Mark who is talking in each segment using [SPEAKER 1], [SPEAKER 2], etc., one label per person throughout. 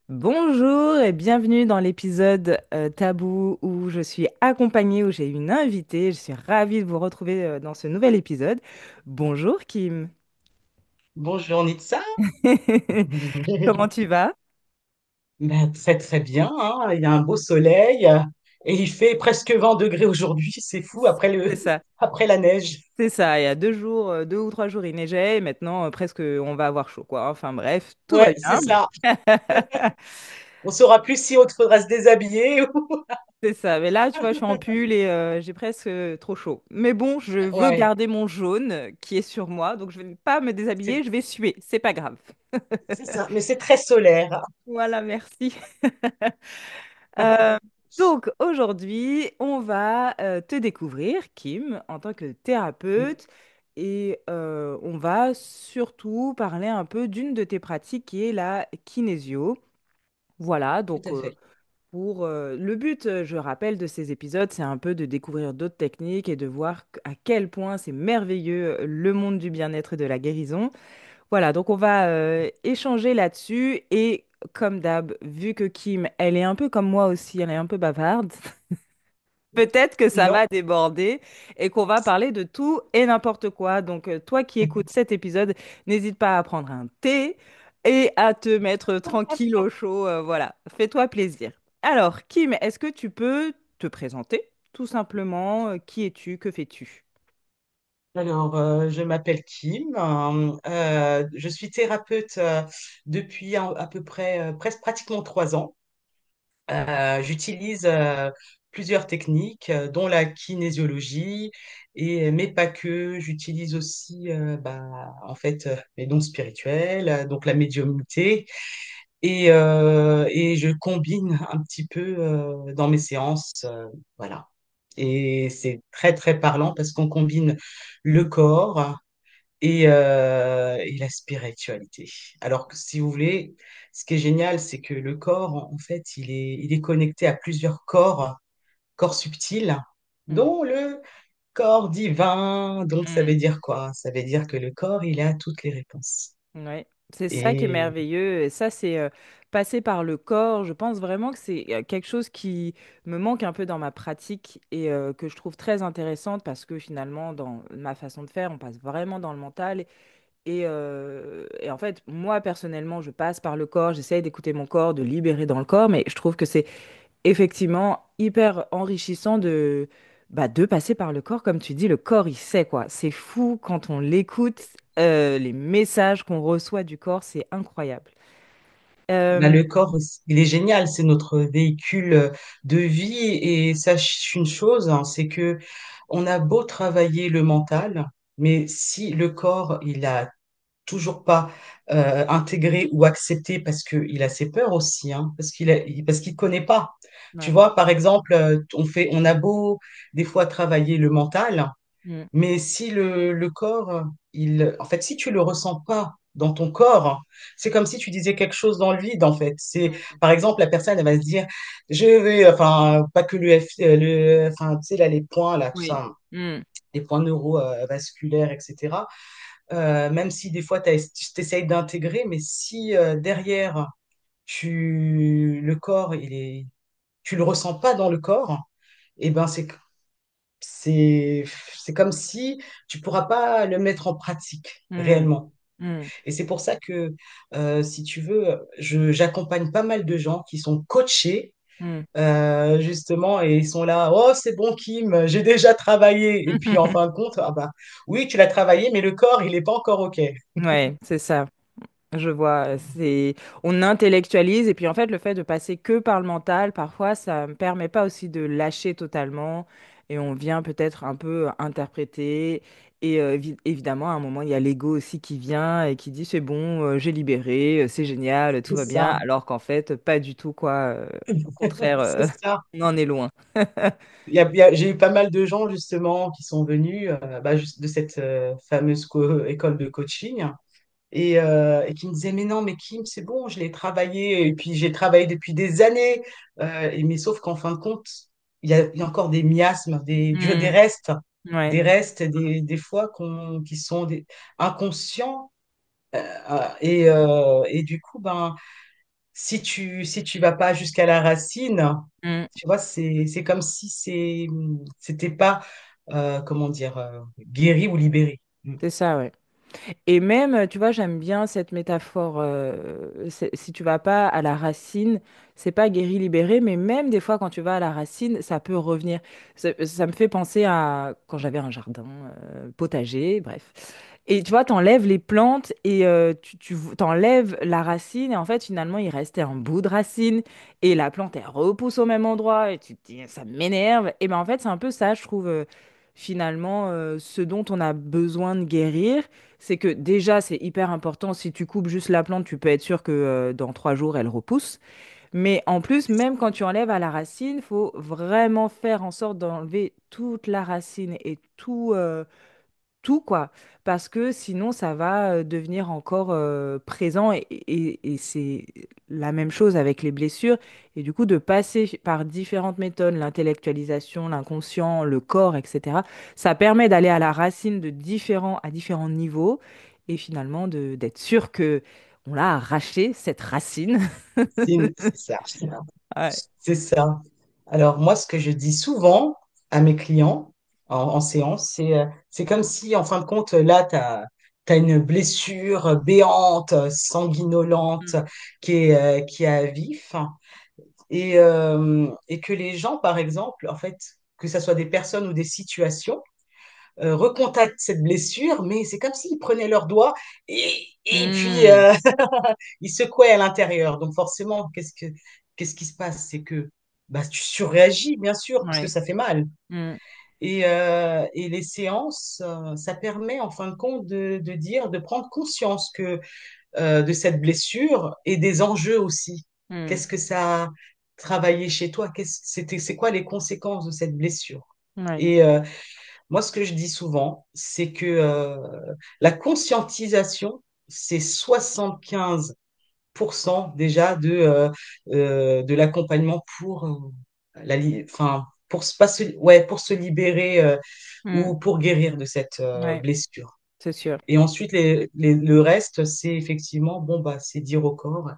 [SPEAKER 1] Bonjour et bienvenue dans l'épisode Tabou où je suis accompagnée, où j'ai une invitée. Je suis ravie de vous retrouver dans ce nouvel épisode. Bonjour Kim.
[SPEAKER 2] Bonjour Nitsa.
[SPEAKER 1] Comment tu vas?
[SPEAKER 2] Ben, très très bien, hein. Il y a un beau soleil et il fait presque 20 degrés aujourd'hui. C'est fou après
[SPEAKER 1] C'est ça,
[SPEAKER 2] après la neige.
[SPEAKER 1] c'est ça. Il y a 2 jours, 2 ou 3 jours, il neigeait et maintenant presque on va avoir chaud quoi. Enfin bref, tout va
[SPEAKER 2] Ouais, c'est
[SPEAKER 1] bien.
[SPEAKER 2] ça. On saura plus si il faudra se déshabiller.
[SPEAKER 1] C'est ça. Mais là, tu vois, je suis en pull et j'ai presque trop chaud. Mais bon, je veux
[SPEAKER 2] Ouais,
[SPEAKER 1] garder mon jaune qui est sur moi, donc je vais pas me déshabiller,
[SPEAKER 2] c'est
[SPEAKER 1] je vais suer. C'est pas grave.
[SPEAKER 2] c'est ça. Mais c'est très solaire.
[SPEAKER 1] Voilà, merci. Euh, donc aujourd'hui, on va te découvrir, Kim, en tant que thérapeute, et on va surtout parler un peu d'une de tes pratiques qui est la kinésio. Voilà,
[SPEAKER 2] Tout
[SPEAKER 1] donc
[SPEAKER 2] à fait.
[SPEAKER 1] pour le but, je rappelle, de ces épisodes, c'est un peu de découvrir d'autres techniques et de voir à quel point c'est merveilleux le monde du bien-être et de la guérison. Voilà, donc on va échanger là-dessus et comme d'hab, vu que Kim, elle est un peu comme moi aussi, elle est un peu bavarde, peut-être que ça
[SPEAKER 2] Non.
[SPEAKER 1] va déborder et qu'on va parler de tout et n'importe quoi. Donc toi qui écoutes cet épisode, n'hésite pas à prendre un thé et à te mettre tranquille au chaud. Voilà, fais-toi plaisir. Alors, Kim, est-ce que tu peux te présenter tout simplement? Qui es-tu? Que fais-tu?
[SPEAKER 2] Alors, je m'appelle Kim. Je suis thérapeute depuis à peu près presque pratiquement 3 ans. J'utilise plusieurs techniques, dont la kinésiologie, mais pas que. J'utilise aussi, en fait, les dons spirituels, donc la médiumnité, et je combine un petit peu dans mes séances, voilà. Et c'est très très parlant parce qu'on combine le corps et la spiritualité. Alors que si vous voulez, ce qui est génial, c'est que le corps, en fait, il est connecté à plusieurs corps subtils,
[SPEAKER 1] Hmm.
[SPEAKER 2] dont le corps divin. Donc, ça
[SPEAKER 1] Hmm.
[SPEAKER 2] veut dire quoi? Ça veut dire que le corps, il a toutes les réponses.
[SPEAKER 1] Ouais, c'est ça qui est
[SPEAKER 2] Et
[SPEAKER 1] merveilleux. Et ça, c'est passer par le corps. Je pense vraiment que c'est quelque chose qui me manque un peu dans ma pratique et que je trouve très intéressante parce que finalement, dans ma façon de faire, on passe vraiment dans le mental. Et en fait, moi, personnellement, je passe par le corps, j'essaye d'écouter mon corps, de libérer dans le corps, mais je trouve que c'est effectivement hyper enrichissant de passer par le corps. Comme tu dis, le corps, il sait quoi. C'est fou quand on l'écoute, les messages qu'on reçoit du corps, c'est incroyable.
[SPEAKER 2] le corps, il est génial. C'est notre véhicule de vie. Et sache une chose, hein, c'est que on a beau travailler le mental, mais si le corps, il a toujours pas intégré ou accepté parce qu'il a ses peurs aussi, hein, parce qu'il connaît pas. Tu
[SPEAKER 1] Ouais.
[SPEAKER 2] vois, par exemple, on a beau des fois travailler le mental,
[SPEAKER 1] Mm,
[SPEAKER 2] mais si le corps, en fait, si tu le ressens pas dans ton corps, c'est comme si tu disais quelque chose dans le vide, en fait. C'est,
[SPEAKER 1] mm,
[SPEAKER 2] par exemple, la personne, elle va se dire, je vais, enfin, pas que enfin, tu sais, là, les points, là, tout
[SPEAKER 1] oui.
[SPEAKER 2] ça,
[SPEAKER 1] Mm,
[SPEAKER 2] les points neurovasculaires, etc. Même si des fois, tu essayes d'intégrer, mais si derrière, le corps, tu le ressens pas dans le corps, et ben c'est, c'est comme si tu pourras pas le mettre en pratique
[SPEAKER 1] mm,
[SPEAKER 2] réellement.
[SPEAKER 1] mm,
[SPEAKER 2] Et c'est pour ça que, si tu veux, j'accompagne pas mal de gens qui sont coachés,
[SPEAKER 1] mm.
[SPEAKER 2] justement, et ils sont là, oh, c'est bon, Kim, j'ai déjà travaillé. Et puis, en fin de compte, ah bah, oui, tu l'as travaillé, mais le corps, il n'est pas encore OK.
[SPEAKER 1] Ouais, c'est ça. Je vois, on intellectualise et puis en fait le fait de passer que par le mental, parfois ça me permet pas aussi de lâcher totalement et on vient peut-être un peu interpréter et évidemment à un moment il y a l'ego aussi qui vient et qui dit c'est bon, j'ai libéré, c'est génial, tout
[SPEAKER 2] C'est
[SPEAKER 1] va bien
[SPEAKER 2] ça.
[SPEAKER 1] alors qu'en fait pas du tout quoi, au contraire
[SPEAKER 2] C'est ça.
[SPEAKER 1] on en est loin.
[SPEAKER 2] J'ai eu pas mal de gens justement qui sont venus juste de cette fameuse école de coaching et qui me disaient mais non mais Kim c'est bon je l'ai travaillé et puis j'ai travaillé depuis des années mais sauf qu'en fin de compte il y a encore des miasmes
[SPEAKER 1] Hmm, ouais.
[SPEAKER 2] des restes des fois qui sont inconscients et du coup ben si tu vas pas jusqu'à la racine,
[SPEAKER 1] Mm.
[SPEAKER 2] tu vois, c'est comme si c'était pas, comment dire, guéri ou libéré. Mm.
[SPEAKER 1] C'est ça, ouais. Et même, tu vois, j'aime bien cette métaphore. Si tu vas pas à la racine, c'est pas guéri, libéré, mais même des fois, quand tu vas à la racine, ça peut revenir. Ça me fait penser à quand j'avais un jardin, potager, bref. Et tu vois, t'enlèves les plantes et t'enlèves la racine, et en fait, finalement, il restait un bout de racine, et la plante, elle repousse au même endroit, et tu te dis, ça m'énerve. Et ben en fait, c'est un peu ça, je trouve, finalement, ce dont on a besoin de guérir. C'est que déjà, c'est hyper important. Si tu coupes juste la plante, tu peux être sûr que dans 3 jours, elle repousse. Mais en plus, même quand tu enlèves à la racine, faut vraiment faire en sorte d'enlever toute la racine et tout, quoi. Parce que sinon, ça va devenir encore présent. Et c'est la même chose avec les blessures. Et du coup, de passer par différentes méthodes, l'intellectualisation, l'inconscient, le corps, etc., ça permet d'aller à la racine à différents niveaux. Et finalement, d'être sûr que on l'a arraché, cette racine.
[SPEAKER 2] C'est ça.
[SPEAKER 1] Ouais.
[SPEAKER 2] C'est ça. Alors, moi, ce que je dis souvent à mes clients en séance, c'est comme si, en fin de compte, là, tu as une blessure béante, sanguinolente,
[SPEAKER 1] Mm.
[SPEAKER 2] qui est à vif, et que les gens, par exemple, en fait, que ce soit des personnes ou des situations, recontactent cette blessure, mais c'est comme s'ils prenaient leurs doigts et puis
[SPEAKER 1] Mm.
[SPEAKER 2] ils secouaient à l'intérieur. Donc forcément, qu'est-ce qui se passe? C'est que bah, tu surréagis, bien sûr, parce que
[SPEAKER 1] Ouais.
[SPEAKER 2] ça fait mal.
[SPEAKER 1] Mm.
[SPEAKER 2] Et les séances, ça permet en fin de compte de dire, de prendre conscience de cette blessure et des enjeux aussi.
[SPEAKER 1] Mm.
[SPEAKER 2] Qu'est-ce que ça a travaillé chez toi? C'est quoi les conséquences de cette blessure?
[SPEAKER 1] Ouais.
[SPEAKER 2] Et moi, ce que je dis souvent, c'est que la conscientisation, c'est 75% déjà de l'accompagnement pour enfin, pour se libérer
[SPEAKER 1] Mm.
[SPEAKER 2] ou pour guérir de cette
[SPEAKER 1] Ouais.
[SPEAKER 2] blessure.
[SPEAKER 1] C'est sûr.
[SPEAKER 2] Et ensuite, le reste, c'est effectivement, bon, bah, c'est dire au corps,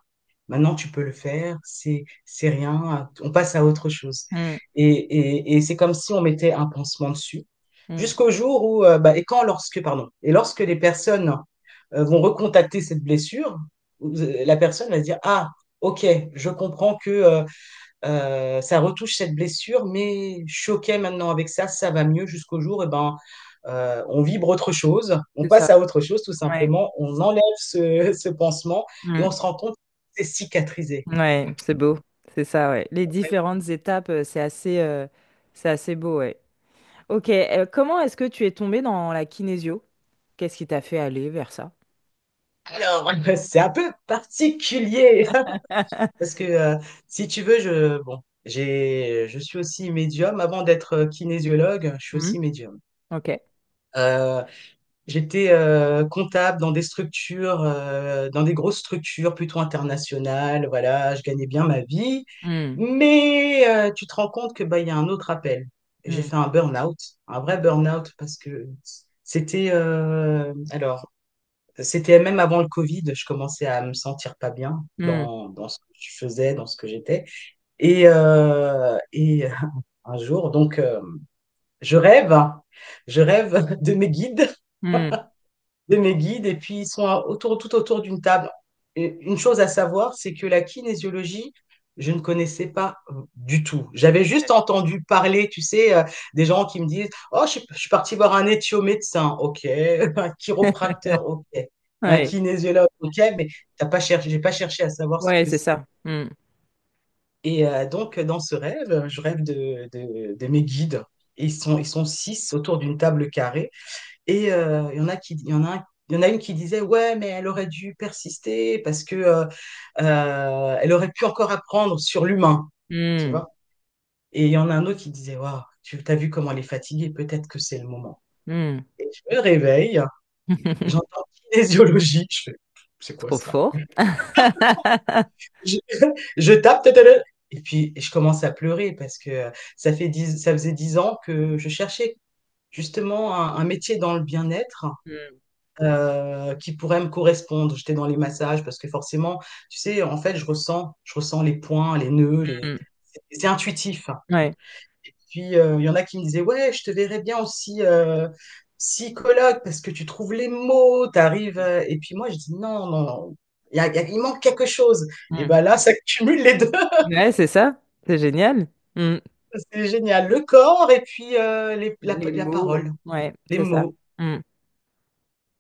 [SPEAKER 2] maintenant tu peux le faire, c'est rien, on passe à autre chose.
[SPEAKER 1] Mm.
[SPEAKER 2] Et c'est comme si on mettait un pansement dessus,
[SPEAKER 1] Mm.
[SPEAKER 2] jusqu'au jour où, pardon, et lorsque les personnes vont recontacter cette blessure, la personne va se dire, ah, ok, je comprends que ça retouche cette blessure, mais je suis OK maintenant avec ça, ça va mieux jusqu'au jour, et ben, on vibre autre chose, on
[SPEAKER 1] C'est
[SPEAKER 2] passe
[SPEAKER 1] ça.
[SPEAKER 2] à autre chose, tout
[SPEAKER 1] Ouais.
[SPEAKER 2] simplement, on enlève ce pansement et
[SPEAKER 1] Mm.
[SPEAKER 2] on se rend compte que c'est cicatrisé.
[SPEAKER 1] Ouais, c'est beau. C'est ça, ouais. Les différentes étapes, c'est assez beau, ouais. Ok, comment est-ce que tu es tombée dans la kinésio? Qu'est-ce qui t'a fait aller vers ça?
[SPEAKER 2] Alors, c'est un peu particulier parce que si tu veux, je suis aussi médium. Avant d'être kinésiologue, je suis
[SPEAKER 1] Mhm.
[SPEAKER 2] aussi médium.
[SPEAKER 1] Ok.
[SPEAKER 2] Euh, J'étais comptable dans des structures, dans des grosses structures plutôt internationales. Voilà, je gagnais bien ma vie.
[SPEAKER 1] Mm.
[SPEAKER 2] Mais tu te rends compte que bah, il y a un autre appel. J'ai
[SPEAKER 1] Mm.
[SPEAKER 2] fait un burn-out, un vrai burn-out parce que c'était même avant le Covid, je commençais à me sentir pas bien
[SPEAKER 1] Mm.
[SPEAKER 2] dans ce que je faisais, dans ce que j'étais. Et un jour, donc, je rêve, je rêve
[SPEAKER 1] Mm.
[SPEAKER 2] de mes guides, et puis ils sont tout autour d'une table. Et une chose à savoir, c'est que la kinésiologie, je ne connaissais pas du tout. J'avais juste entendu parler, tu sais, des gens qui me disent, oh, je suis parti voir un éthiomédecin, ok, un chiropracteur, ok, un
[SPEAKER 1] Ouais,
[SPEAKER 2] kinésiologue, ok, mais j'ai pas cherché à savoir ce
[SPEAKER 1] ouais,
[SPEAKER 2] que
[SPEAKER 1] c'est
[SPEAKER 2] c'était.
[SPEAKER 1] ça. Mm.
[SPEAKER 2] Et donc, dans ce rêve, je rêve de mes guides. Et ils sont 6 autour d'une table carrée. Et il y en a une qui disait, ouais, mais elle aurait dû persister parce que elle aurait pu encore apprendre sur l'humain, tu
[SPEAKER 1] Mm.
[SPEAKER 2] vois. Et il y en a un autre qui disait, waouh, tu as vu comment elle est fatiguée, peut-être que c'est le moment.
[SPEAKER 1] Mm.
[SPEAKER 2] Et je me réveille, j'entends kinésiologie, je fais, c'est quoi
[SPEAKER 1] Trop
[SPEAKER 2] ça?
[SPEAKER 1] fort.
[SPEAKER 2] Je, je tape, et puis je commence à pleurer parce que ça faisait 10 ans que je cherchais justement un métier dans le bien-être qui pourrait me correspondre. J'étais dans les massages parce que forcément, tu sais, en fait, je ressens les points, les nœuds,
[SPEAKER 1] Mm.
[SPEAKER 2] c'est intuitif.
[SPEAKER 1] Ouais.
[SPEAKER 2] Puis, il y en a qui me disaient, ouais, je te verrais bien aussi psychologue parce que tu trouves les mots, t'arrives. Et puis moi, je dis, non, non, non, il manque quelque chose. Et
[SPEAKER 1] Mm.
[SPEAKER 2] ben là, ça cumule les deux.
[SPEAKER 1] Ouais, c'est ça. C'est génial. Mm.
[SPEAKER 2] C'est génial. Le corps et puis
[SPEAKER 1] Les
[SPEAKER 2] la
[SPEAKER 1] mots.
[SPEAKER 2] parole,
[SPEAKER 1] Ouais,
[SPEAKER 2] les
[SPEAKER 1] c'est ça.
[SPEAKER 2] mots.
[SPEAKER 1] Mm.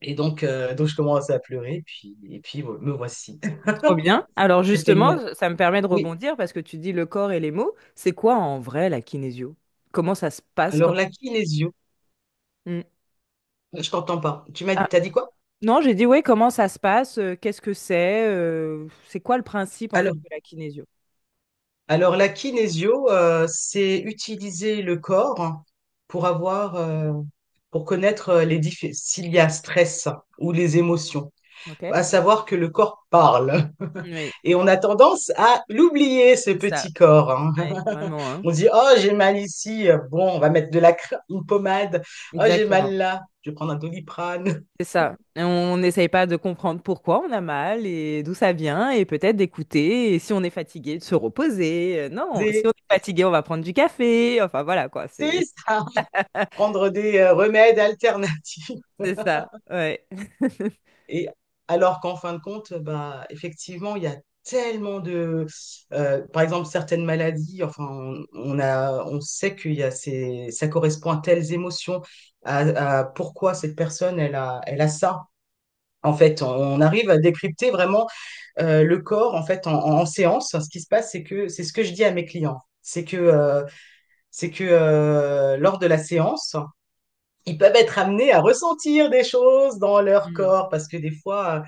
[SPEAKER 2] Et donc je commence à pleurer, et puis me voici.
[SPEAKER 1] Trop bien. Alors
[SPEAKER 2] C'était
[SPEAKER 1] justement,
[SPEAKER 2] une...
[SPEAKER 1] ça me permet de
[SPEAKER 2] Oui.
[SPEAKER 1] rebondir parce que tu dis le corps et les mots. C'est quoi en vrai la kinésio? Comment ça se passe
[SPEAKER 2] Alors
[SPEAKER 1] quand...
[SPEAKER 2] la kinésio,
[SPEAKER 1] Mm.
[SPEAKER 2] je t'entends pas.
[SPEAKER 1] Ah,
[SPEAKER 2] T'as dit quoi?
[SPEAKER 1] non, j'ai dit ouais, comment ça se passe? Qu'est-ce que c'est quoi le principe en fait
[SPEAKER 2] Alors,
[SPEAKER 1] de la kinésio?
[SPEAKER 2] alors la kinésio, c'est utiliser le corps pour pour connaître s'il y a stress ou les émotions.
[SPEAKER 1] Ok?
[SPEAKER 2] À savoir que le corps parle.
[SPEAKER 1] Oui,
[SPEAKER 2] Et on a tendance à l'oublier, ce
[SPEAKER 1] c'est ça.
[SPEAKER 2] petit corps, hein.
[SPEAKER 1] Ouais, vraiment, hein.
[SPEAKER 2] On dit, oh, j'ai mal ici. Bon, on va mettre une pommade. Oh, j'ai mal
[SPEAKER 1] Exactement.
[SPEAKER 2] là. Je vais prendre un Doliprane.
[SPEAKER 1] C'est ça. Et on n'essaye pas de comprendre pourquoi on a mal et d'où ça vient et peut-être d'écouter et si on est fatigué, de se reposer. Non, si
[SPEAKER 2] C'est
[SPEAKER 1] on est fatigué, on va prendre du café. Enfin voilà quoi,
[SPEAKER 2] c'est
[SPEAKER 1] c'est
[SPEAKER 2] ça. Prendre des remèdes alternatifs.
[SPEAKER 1] c'est ça. Ouais.
[SPEAKER 2] Et alors qu'en fin de compte, bah, effectivement, il y a tellement par exemple, certaines maladies, enfin, on sait ça correspond à telles émotions, à pourquoi cette personne, elle a ça. En fait, on arrive à décrypter vraiment le corps, en fait, en séance. Ce qui se passe, c'est ce que je dis à mes clients. C'est que lors de la séance, ils peuvent être amenés à ressentir des choses dans leur
[SPEAKER 1] Mm.
[SPEAKER 2] corps parce que des fois,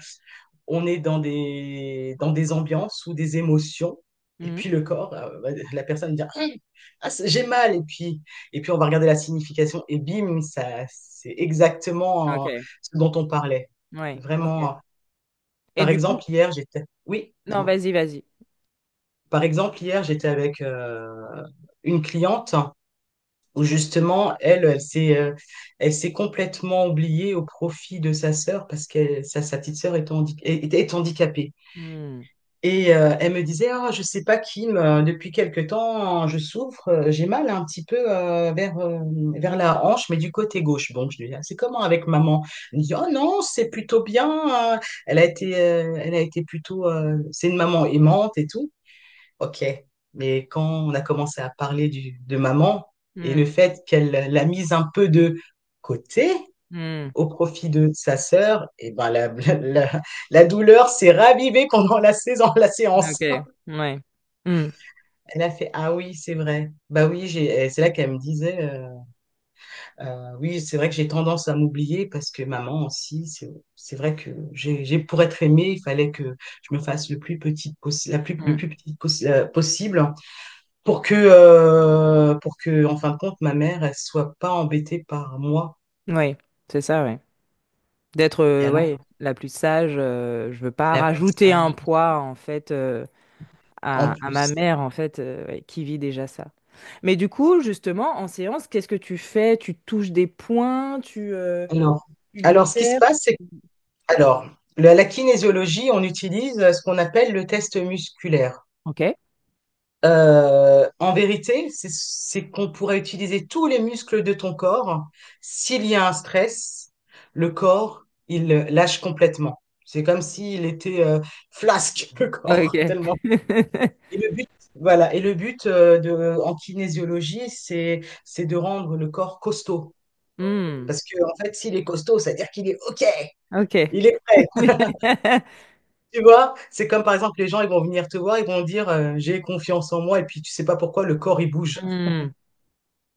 [SPEAKER 2] on est dans des ambiances ou des émotions. Et
[SPEAKER 1] Mhm.
[SPEAKER 2] puis le corps, la personne dit ah, j'ai mal. Et puis on va regarder la signification et bim, c'est exactement
[SPEAKER 1] Ok.
[SPEAKER 2] ce dont on parlait.
[SPEAKER 1] Ouais. Ok.
[SPEAKER 2] Vraiment.
[SPEAKER 1] Et
[SPEAKER 2] Par
[SPEAKER 1] du coup,
[SPEAKER 2] exemple, hier, j'étais. Oui,
[SPEAKER 1] non,
[SPEAKER 2] dis-moi.
[SPEAKER 1] vas-y, vas-y.
[SPEAKER 2] Par exemple, hier, j'étais avec une cliente où justement, elle s'est complètement oubliée au profit de sa sœur parce que sa petite sœur est handicapée.
[SPEAKER 1] Hmm.
[SPEAKER 2] Et elle me disait, ah, je sais pas, Kim, depuis quelque temps, je souffre, j'ai mal un petit peu vers la hanche, mais du côté gauche. Bon, je lui dis, ah, c'est comment avec maman? Elle me dit, oh non, c'est plutôt bien. Elle a été plutôt, c'est une maman aimante et tout. Ok. Mais quand on a commencé à parler de maman et
[SPEAKER 1] Hmm.
[SPEAKER 2] le fait qu'elle l'a mise un peu de côté,
[SPEAKER 1] Hmm.
[SPEAKER 2] au profit de sa sœur, et ben la douleur s'est ravivée pendant la séance.
[SPEAKER 1] Ok. Ouais. Hmm.
[SPEAKER 2] Elle a fait, ah oui, c'est vrai. Bah oui, c'est là qu'elle me disait, oui, c'est vrai que j'ai tendance à m'oublier parce que maman aussi, c'est vrai que pour être aimée, il fallait que je me fasse le plus petit le
[SPEAKER 1] Hmm.
[SPEAKER 2] plus petit possible pour que, en fin de compte, ma mère, elle soit pas embêtée par moi.
[SPEAKER 1] Ouais. C'est ça, ouais. D'être
[SPEAKER 2] Et alors,
[SPEAKER 1] ouais, la plus sage. Je veux pas
[SPEAKER 2] la plus
[SPEAKER 1] rajouter un
[SPEAKER 2] sage,
[SPEAKER 1] poids en fait
[SPEAKER 2] en
[SPEAKER 1] à ma
[SPEAKER 2] plus.
[SPEAKER 1] mère en fait ouais, qui vit déjà ça. Mais du coup, justement, en séance, qu'est-ce que tu fais? Tu touches des points,
[SPEAKER 2] Alors,
[SPEAKER 1] tu
[SPEAKER 2] alors, ce qui se
[SPEAKER 1] libères.
[SPEAKER 2] passe, c'est alors, la kinésiologie, on utilise ce qu'on appelle le test musculaire.
[SPEAKER 1] Ok.
[SPEAKER 2] En vérité, c'est qu'on pourrait utiliser tous les muscles de ton corps. S'il y a un stress, le corps, il lâche complètement. C'est comme s'il était flasque, le corps,
[SPEAKER 1] Ok.
[SPEAKER 2] tellement. Et le but, voilà. Et le but en kinésiologie, c'est de rendre le corps costaud.
[SPEAKER 1] Hmm.
[SPEAKER 2] Parce que, en fait, s'il est costaud, ça veut dire qu'il est OK,
[SPEAKER 1] Ok.
[SPEAKER 2] il est prêt. Tu vois, c'est comme par exemple les gens, ils vont venir te voir, ils vont dire j'ai confiance en moi, et puis tu sais pas pourquoi le corps il bouge.
[SPEAKER 1] Hmm.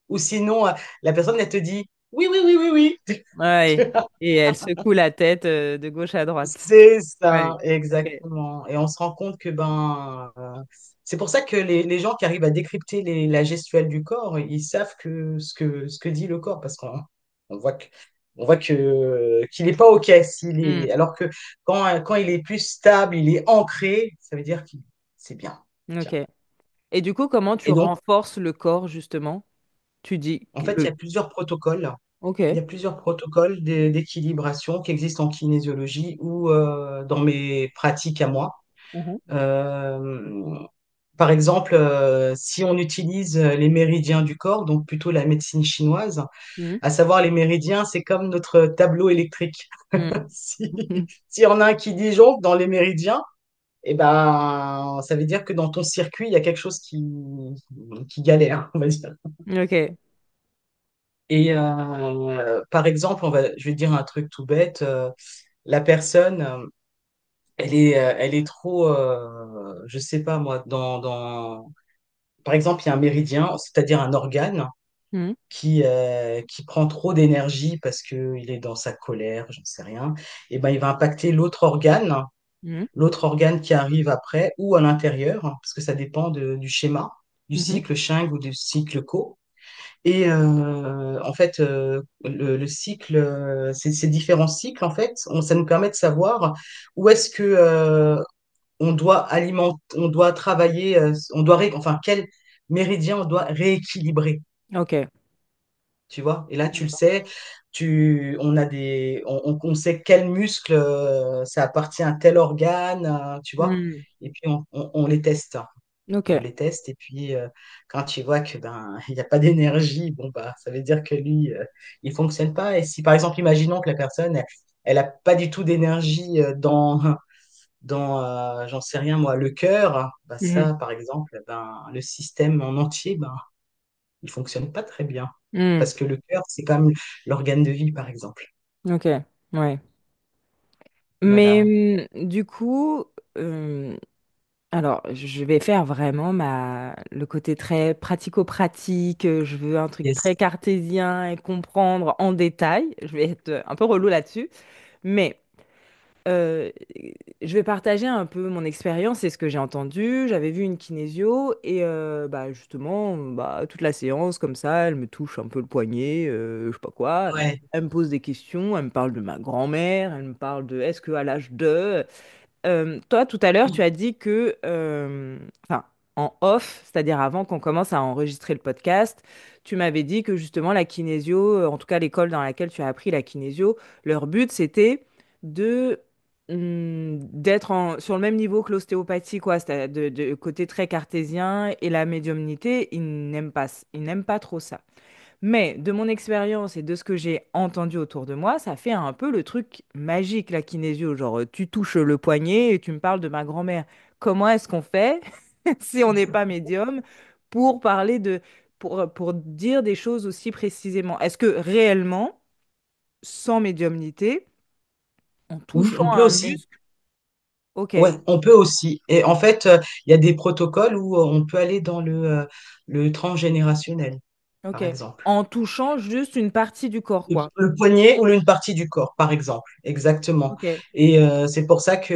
[SPEAKER 2] Ou sinon, la personne elle te dit oui, oui, oui, oui, oui.
[SPEAKER 1] Ouais. Et elle secoue la tête de gauche à droite.
[SPEAKER 2] C'est ça,
[SPEAKER 1] Ouais. Ok.
[SPEAKER 2] exactement. Et on se rend compte que c'est pour ça que les gens qui arrivent à décrypter la gestuelle du corps, ils savent ce que dit le corps, parce qu'on voit que on voit qu'il n'est pas OK
[SPEAKER 1] Hmm.
[SPEAKER 2] alors que quand il est plus stable, il est ancré, ça veut dire qu'il c'est bien.
[SPEAKER 1] Ok.
[SPEAKER 2] Tiens.
[SPEAKER 1] Et du coup, comment tu
[SPEAKER 2] Et donc,
[SPEAKER 1] renforces le corps, justement? Tu dis
[SPEAKER 2] en
[SPEAKER 1] que
[SPEAKER 2] fait, il y a plusieurs protocoles. Il y a
[SPEAKER 1] Ok.
[SPEAKER 2] plusieurs protocoles d'équilibration qui existent en kinésiologie ou dans mes pratiques à moi.
[SPEAKER 1] Mhm.
[SPEAKER 2] Euh, Par exemple, si on utilise les méridiens du corps, donc plutôt la médecine chinoise,
[SPEAKER 1] Mhm.
[SPEAKER 2] à savoir les méridiens, c'est comme notre tableau électrique.
[SPEAKER 1] Mhm.
[SPEAKER 2] Si, si on a un qui disjoncte dans les méridiens, eh ben, ça veut dire que dans ton circuit, il y a quelque chose qui galère, on va dire.
[SPEAKER 1] Ok.
[SPEAKER 2] Et par exemple, je vais dire un truc tout bête. La personne, elle est trop, je sais pas moi, par exemple, il y a un méridien, c'est-à-dire un organe
[SPEAKER 1] Mhm.
[SPEAKER 2] qui prend trop d'énergie parce qu'il est dans sa colère, j'en sais rien. Et ben, il va impacter
[SPEAKER 1] Mhm.
[SPEAKER 2] l'autre organe qui arrive après ou à l'intérieur, hein, parce que ça dépend du schéma, du
[SPEAKER 1] Mhm.
[SPEAKER 2] cycle Ching ou du cycle Co. Et en fait, le cycle, ces différents cycles, en fait, ça nous permet de savoir où est-ce que on doit alimenter, on doit travailler, enfin, quel méridien on doit rééquilibrer,
[SPEAKER 1] Ok.
[SPEAKER 2] tu vois. Et là, tu le sais, on sait quel muscle ça appartient à tel organe, tu vois.
[SPEAKER 1] Mhm.
[SPEAKER 2] Et puis on les teste.
[SPEAKER 1] Ok.
[SPEAKER 2] On les teste et puis quand tu vois que ben il n'y a pas d'énergie, bon bah ça veut dire que lui il fonctionne pas. Et si par exemple imaginons que la personne elle a pas du tout d'énergie dans j'en sais rien moi le cœur, bah
[SPEAKER 1] Mhm.
[SPEAKER 2] ça par exemple ben le système en entier ben il fonctionne pas très bien
[SPEAKER 1] Mhm.
[SPEAKER 2] parce que le cœur c'est quand même l'organe de vie par exemple.
[SPEAKER 1] Ok. Ouais. Mais
[SPEAKER 2] Voilà.
[SPEAKER 1] du coup, alors je vais faire vraiment le côté très pratico-pratique. Je veux un truc très
[SPEAKER 2] Yes.
[SPEAKER 1] cartésien et comprendre en détail. Je vais être un peu relou là-dessus. Mais Euh, je vais partager un peu mon expérience et ce que j'ai entendu. J'avais vu une kinésio et bah, justement, bah, toute la séance, comme ça, elle me touche un peu le poignet, je sais pas quoi.
[SPEAKER 2] Ouais.
[SPEAKER 1] Elle me pose des questions, elle me parle de ma grand-mère, elle me parle de est-ce qu'à l'âge de... Toi, tout à l'heure, tu as dit que, enfin, en off, c'est-à-dire avant qu'on commence à enregistrer le podcast, tu m'avais dit que justement la kinésio, en tout cas l'école dans laquelle tu as appris la kinésio, leur but c'était de d'être sur le même niveau que l'ostéopathie, quoi, c'est-à-dire de côté très cartésien et la médiumnité, ils n'aiment pas trop ça. Mais de mon expérience et de ce que j'ai entendu autour de moi, ça fait un peu le truc magique, la kinésio. Genre, tu touches le poignet et tu me parles de ma grand-mère. Comment est-ce qu'on fait, si on n'est pas médium, pour parler pour dire des choses aussi précisément? Est-ce que réellement, sans médiumnité, en
[SPEAKER 2] Oui,
[SPEAKER 1] touchant
[SPEAKER 2] on peut
[SPEAKER 1] un
[SPEAKER 2] aussi.
[SPEAKER 1] muscle, ok,
[SPEAKER 2] Ouais, on peut aussi. Et en fait, il y a des protocoles où on peut aller dans le transgénérationnel,
[SPEAKER 1] ok,
[SPEAKER 2] par exemple.
[SPEAKER 1] en touchant juste une partie du corps, quoi.
[SPEAKER 2] Le poignet ou une partie du corps, par exemple. Exactement.
[SPEAKER 1] Ok,
[SPEAKER 2] Et c'est pour ça que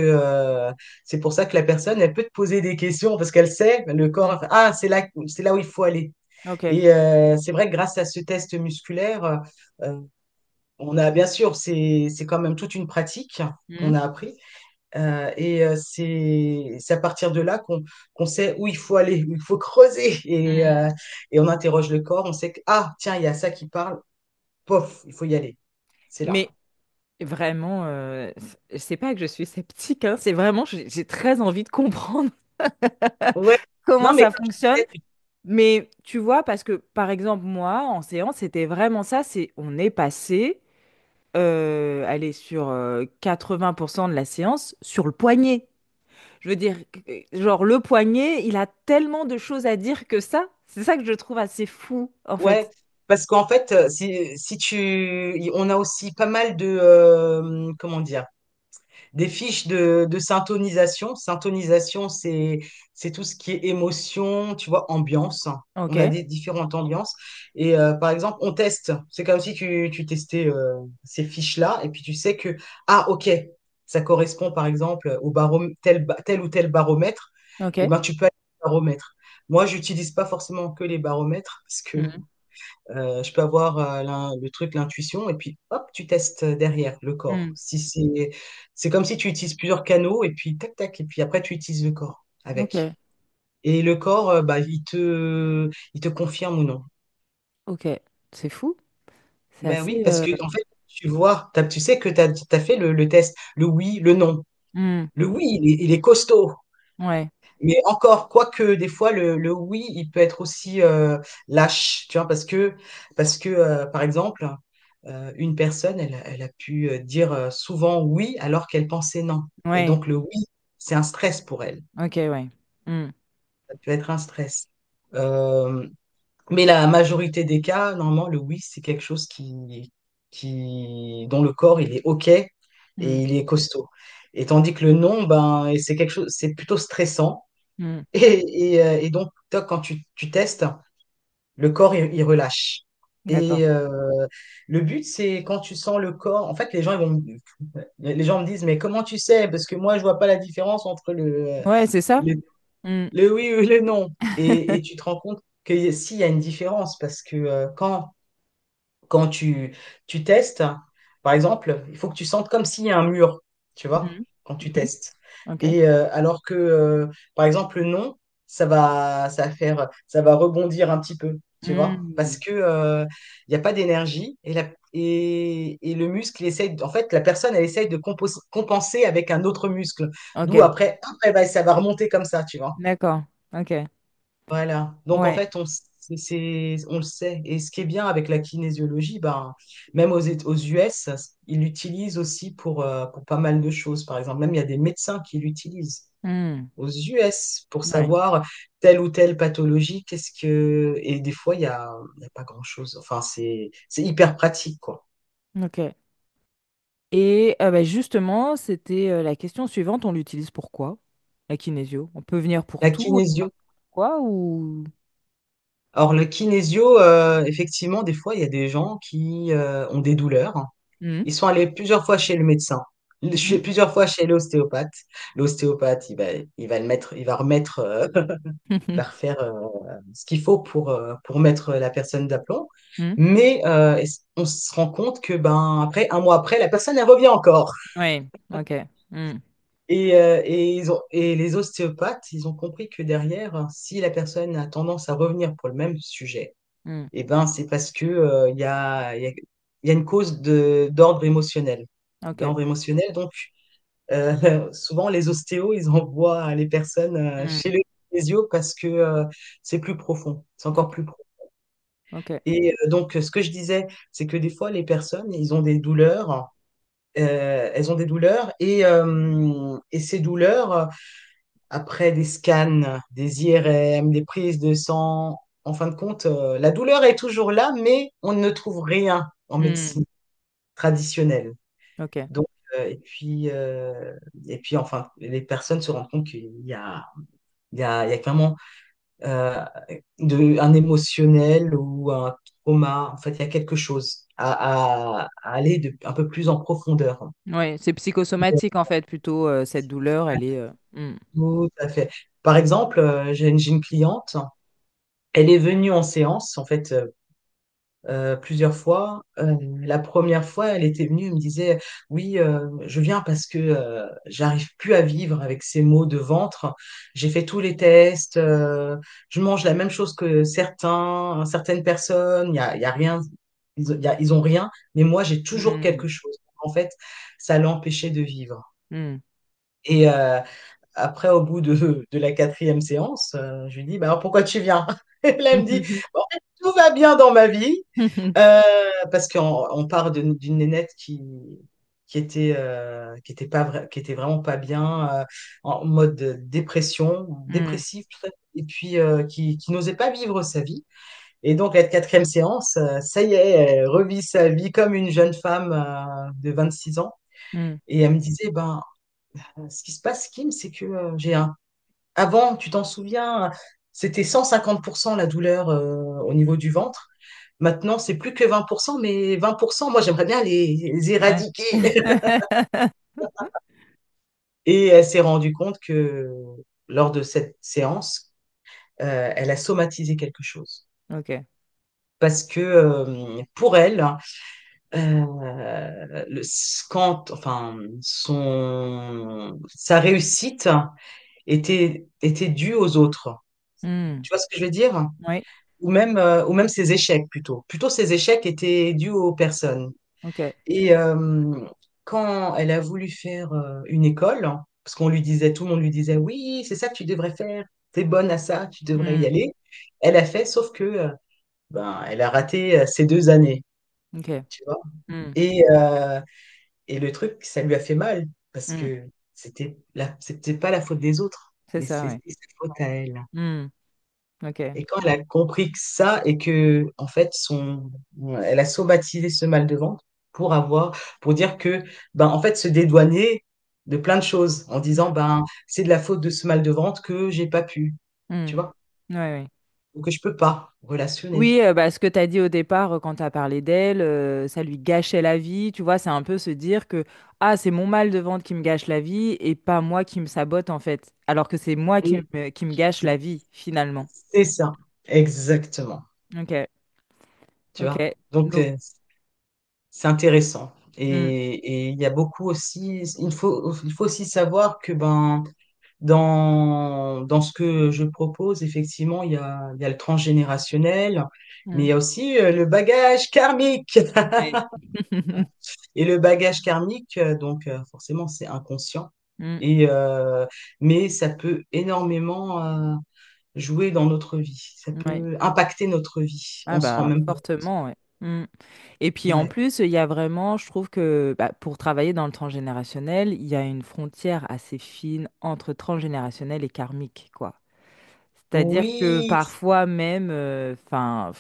[SPEAKER 2] la personne, elle peut te poser des questions parce qu'elle sait, le corps,
[SPEAKER 1] mm,
[SPEAKER 2] ah, c'est là où il faut aller.
[SPEAKER 1] ok,
[SPEAKER 2] Et c'est vrai que grâce à ce test musculaire, euh, on a, bien sûr, c'est quand même toute une pratique qu'on
[SPEAKER 1] mm,
[SPEAKER 2] a appris. C'est à partir de là qu'on sait où il faut aller, où il faut creuser.
[SPEAKER 1] mm.
[SPEAKER 2] Et on interroge le corps, on sait que, ah, tiens, il y a ça qui parle, pof, il faut y aller. C'est là.
[SPEAKER 1] Mais vraiment, c'est pas que je suis sceptique, hein, c'est vraiment, j'ai très envie de comprendre
[SPEAKER 2] Ouais.
[SPEAKER 1] comment
[SPEAKER 2] Non, mais
[SPEAKER 1] ça
[SPEAKER 2] comme je
[SPEAKER 1] fonctionne.
[SPEAKER 2] disais,
[SPEAKER 1] Mais tu vois, parce que par exemple, moi, en séance, c'était vraiment ça, on est passé, allez, sur 80% de la séance, sur le poignet. Je veux dire, genre, le poignet, il a tellement de choses à dire que ça. C'est ça que je trouve assez fou, en
[SPEAKER 2] ouais,
[SPEAKER 1] fait.
[SPEAKER 2] parce qu'en fait, on a aussi pas mal comment dire, des fiches de syntonisation. Syntonisation, c'est tout ce qui est émotion, tu vois, ambiance. On a
[SPEAKER 1] Ok,
[SPEAKER 2] des différentes ambiances. Et par exemple, on teste. C'est comme si tu testais ces fiches-là, et puis tu sais que, ah, ok, ça correspond par exemple au tel ou tel baromètre, et
[SPEAKER 1] ok.
[SPEAKER 2] ben tu peux aller au baromètre. Moi, j'utilise pas forcément que les baromètres, parce que
[SPEAKER 1] Mhm.
[SPEAKER 2] je peux avoir le truc, l'intuition, et puis hop, tu testes derrière le corps.
[SPEAKER 1] Mhm.
[SPEAKER 2] Si c'est comme si tu utilises plusieurs canaux, et puis tac, tac, et puis après tu utilises le corps avec.
[SPEAKER 1] Ok,
[SPEAKER 2] Et le corps, bah, il te confirme ou non.
[SPEAKER 1] ok. C'est fou. C'est
[SPEAKER 2] Ben oui,
[SPEAKER 1] assez.
[SPEAKER 2] parce que en fait, tu vois, tu sais que tu as fait le test, le oui, le non.
[SPEAKER 1] Hmm,
[SPEAKER 2] Le oui, il est costaud.
[SPEAKER 1] ouais,
[SPEAKER 2] Mais encore, quoique des fois, le oui, il peut être aussi lâche, tu vois, parce que par exemple, une personne, elle a pu dire souvent oui alors qu'elle pensait non. Et
[SPEAKER 1] ouais,
[SPEAKER 2] donc, le oui, c'est un stress pour elle.
[SPEAKER 1] ok, ouais. Hmm,
[SPEAKER 2] Ça peut être un stress. Euh, mais la majorité des cas, normalement, le oui, c'est quelque chose dont le corps, il est OK et
[SPEAKER 1] hmm,
[SPEAKER 2] il est costaud. Et tandis que le non, ben, et c'est quelque chose, c'est plutôt stressant.
[SPEAKER 1] hmm,
[SPEAKER 2] Et donc, toi, quand tu testes, le corps, il relâche.
[SPEAKER 1] d'accord.
[SPEAKER 2] Et le but, c'est quand tu sens le corps. En fait, les gens me disent, mais comment tu sais? Parce que moi, je vois pas la différence entre
[SPEAKER 1] Ouais, c'est ça.
[SPEAKER 2] le,
[SPEAKER 1] Hmm,
[SPEAKER 2] le oui ou le non. Et tu te rends compte que s'il y a une différence, parce que quand tu testes, par exemple, il faut que tu sentes comme s'il y a un mur, tu vois,
[SPEAKER 1] mhm,
[SPEAKER 2] quand tu
[SPEAKER 1] mhm,
[SPEAKER 2] testes.
[SPEAKER 1] ok.
[SPEAKER 2] Et alors que, par exemple, le non, ça va rebondir un petit peu, tu vois, parce
[SPEAKER 1] Hmm,
[SPEAKER 2] que il n'y a pas d'énergie et le muscle, en fait, la personne, elle essaye de compenser avec un autre muscle. D'où
[SPEAKER 1] ok,
[SPEAKER 2] après bah, ça va remonter comme ça, tu vois.
[SPEAKER 1] d'accord. Ok.
[SPEAKER 2] Voilà. Donc, en
[SPEAKER 1] Ouais.
[SPEAKER 2] fait, on le sait. Et ce qui est bien avec la kinésiologie, ben, même aux US, ils l'utilisent aussi pour pas mal de choses. Par exemple, même il y a des médecins qui l'utilisent
[SPEAKER 1] Hmm,
[SPEAKER 2] aux US pour
[SPEAKER 1] ouais.
[SPEAKER 2] savoir telle ou telle pathologie, Et des fois, il y a pas grand-chose. Enfin, c'est hyper pratique, quoi.
[SPEAKER 1] Ok. Et bah, justement, c'était la question suivante. On l'utilise pour quoi, la kinésio? On peut venir pour
[SPEAKER 2] La
[SPEAKER 1] tout,
[SPEAKER 2] kinésio.
[SPEAKER 1] quoi, ou...
[SPEAKER 2] Alors, le kinésio, effectivement, des fois, il y a des gens qui ont des douleurs.
[SPEAKER 1] Hmm,
[SPEAKER 2] Ils sont allés plusieurs fois chez le médecin,
[SPEAKER 1] mhm,
[SPEAKER 2] plusieurs fois chez l'ostéopathe. L'ostéopathe, il va remettre, il va refaire ce qu'il faut pour mettre la personne d'aplomb.
[SPEAKER 1] hmm,
[SPEAKER 2] Mais on se rend compte que ben après un mois après, la personne elle revient encore.
[SPEAKER 1] ouais, ok. Hmm,
[SPEAKER 2] Et les ostéopathes, ils ont compris que derrière, si la personne a tendance à revenir pour le même sujet,
[SPEAKER 1] hmm,
[SPEAKER 2] et ben c'est parce que il y a une cause d'ordre émotionnel.
[SPEAKER 1] ok.
[SPEAKER 2] D'ordre émotionnel. Donc, souvent, les ostéos, ils envoient les personnes
[SPEAKER 1] Hmm,
[SPEAKER 2] chez le physio parce que c'est plus profond. C'est encore
[SPEAKER 1] ok.
[SPEAKER 2] plus profond.
[SPEAKER 1] Ok.
[SPEAKER 2] Et donc, ce que je disais, c'est que des fois, les personnes, ils ont des douleurs. Elles ont des douleurs et ces douleurs, après des scans, des IRM, des prises de sang, en fin de compte, la douleur est toujours là, mais on ne trouve rien en
[SPEAKER 1] Hmm,
[SPEAKER 2] médecine traditionnelle.
[SPEAKER 1] ok.
[SPEAKER 2] Donc, et puis, enfin, les personnes se rendent compte qu'il y a vraiment euh, un émotionnel ou un trauma. En fait, il y a quelque chose à aller un peu plus en profondeur.
[SPEAKER 1] Ouais, c'est psychosomatique en fait, plutôt cette douleur, elle est.
[SPEAKER 2] Tout à fait. Par exemple, j'ai une cliente, elle est venue en séance, en fait, plusieurs fois. La première fois, elle était venue, elle me disait, oui, je viens parce que j'arrive plus à vivre avec ces maux de ventre. J'ai fait tous les tests, je mange la même chose que certaines personnes. Il y a rien, ils ont rien, mais moi j'ai toujours
[SPEAKER 1] Hmm,
[SPEAKER 2] quelque chose. En fait, ça l'empêchait de vivre.
[SPEAKER 1] hmm,
[SPEAKER 2] Et après, au bout de la quatrième séance, je lui dis, bah, alors pourquoi tu viens? Et là, elle me dit,
[SPEAKER 1] hmm.
[SPEAKER 2] en fait, tout va bien dans ma vie. Euh, Parce qu'on part d'une nénette qui était pas qui était vraiment pas bien, en mode dépression,
[SPEAKER 1] Hmm,
[SPEAKER 2] dépressive, peut-être, et puis qui n'osait pas vivre sa vie. Et donc, la quatrième séance, ça y est, elle revit sa vie comme une jeune femme de 6 ans.
[SPEAKER 1] hmm,
[SPEAKER 2] Et elle me disait, ben, ce qui se passe, Kim, c'est que j'ai un avant, tu t'en souviens, c'était 150% la douleur au niveau du ventre. Maintenant, c'est plus que 20%, mais 20%, moi, j'aimerais bien les
[SPEAKER 1] ouais.
[SPEAKER 2] éradiquer. Et elle s'est rendue compte que lors de cette séance, elle a somatisé quelque chose.
[SPEAKER 1] Ok.
[SPEAKER 2] Parce que pour elle, enfin, sa réussite était due aux autres.
[SPEAKER 1] Hmm,
[SPEAKER 2] Tu vois ce que je veux dire?
[SPEAKER 1] ouais.
[SPEAKER 2] ou même ses échecs plutôt. Plutôt ses échecs étaient dus aux personnes.
[SPEAKER 1] Ok.
[SPEAKER 2] Et quand elle a voulu faire une école, parce qu'on lui disait, tout le monde lui disait, oui, c'est ça que tu devrais faire, t'es bonne à ça, tu devrais y
[SPEAKER 1] Hmm.
[SPEAKER 2] aller. Elle a fait, sauf que ben, elle a raté ses 2 années,
[SPEAKER 1] Ok.
[SPEAKER 2] tu vois.
[SPEAKER 1] Hmm.
[SPEAKER 2] Et, euh, et le truc, ça lui a fait mal, parce
[SPEAKER 1] Hmm.
[SPEAKER 2] que c'était pas la faute des autres,
[SPEAKER 1] C'est
[SPEAKER 2] mais
[SPEAKER 1] ça, ouais.
[SPEAKER 2] c'était sa faute à elle.
[SPEAKER 1] Hmm. Ok.
[SPEAKER 2] Et quand elle a compris que ça et que, en fait, elle a somatisé ce mal de ventre pour dire que, ben, en fait, se dédouaner de plein de choses en disant,
[SPEAKER 1] Hmm.
[SPEAKER 2] ben, c'est de la faute de ce mal de ventre que j'ai pas pu,
[SPEAKER 1] Hmm.
[SPEAKER 2] tu vois,
[SPEAKER 1] Ouais, ouais.
[SPEAKER 2] ou que je peux pas relationner.
[SPEAKER 1] Oui, bah, ce que tu as dit au départ quand tu as parlé d'elle, ça lui gâchait la vie. Tu vois, c'est un peu se dire que ah, c'est mon mal de ventre qui me gâche la vie et pas moi qui me sabote en fait. Alors que c'est moi
[SPEAKER 2] Et
[SPEAKER 1] qui me gâche
[SPEAKER 2] c'est
[SPEAKER 1] la vie finalement.
[SPEAKER 2] c'est ça, exactement,
[SPEAKER 1] Ok,
[SPEAKER 2] tu
[SPEAKER 1] ok.
[SPEAKER 2] vois. Donc,
[SPEAKER 1] Donc,
[SPEAKER 2] c'est intéressant.
[SPEAKER 1] hmm,
[SPEAKER 2] Et il y a beaucoup aussi, il faut aussi savoir que, ben, dans ce que je propose, effectivement, il y a le transgénérationnel, mais il
[SPEAKER 1] hmm,
[SPEAKER 2] y a aussi le bagage karmique.
[SPEAKER 1] ouais.
[SPEAKER 2] Et le bagage karmique, donc forcément, c'est inconscient.
[SPEAKER 1] Hmm,
[SPEAKER 2] Et, mais ça peut énormément jouer dans notre vie. Ça
[SPEAKER 1] ouais.
[SPEAKER 2] peut impacter notre vie.
[SPEAKER 1] Ah
[SPEAKER 2] On se rend
[SPEAKER 1] bah
[SPEAKER 2] même pas compte.
[SPEAKER 1] fortement, ouais. Hmm. Et puis en
[SPEAKER 2] Ouais.
[SPEAKER 1] plus, il y a vraiment, je trouve que bah, pour travailler dans le transgénérationnel, il y a une frontière assez fine entre transgénérationnel et karmique, quoi. C'est-à-dire que
[SPEAKER 2] Oui,
[SPEAKER 1] parfois même, enfin,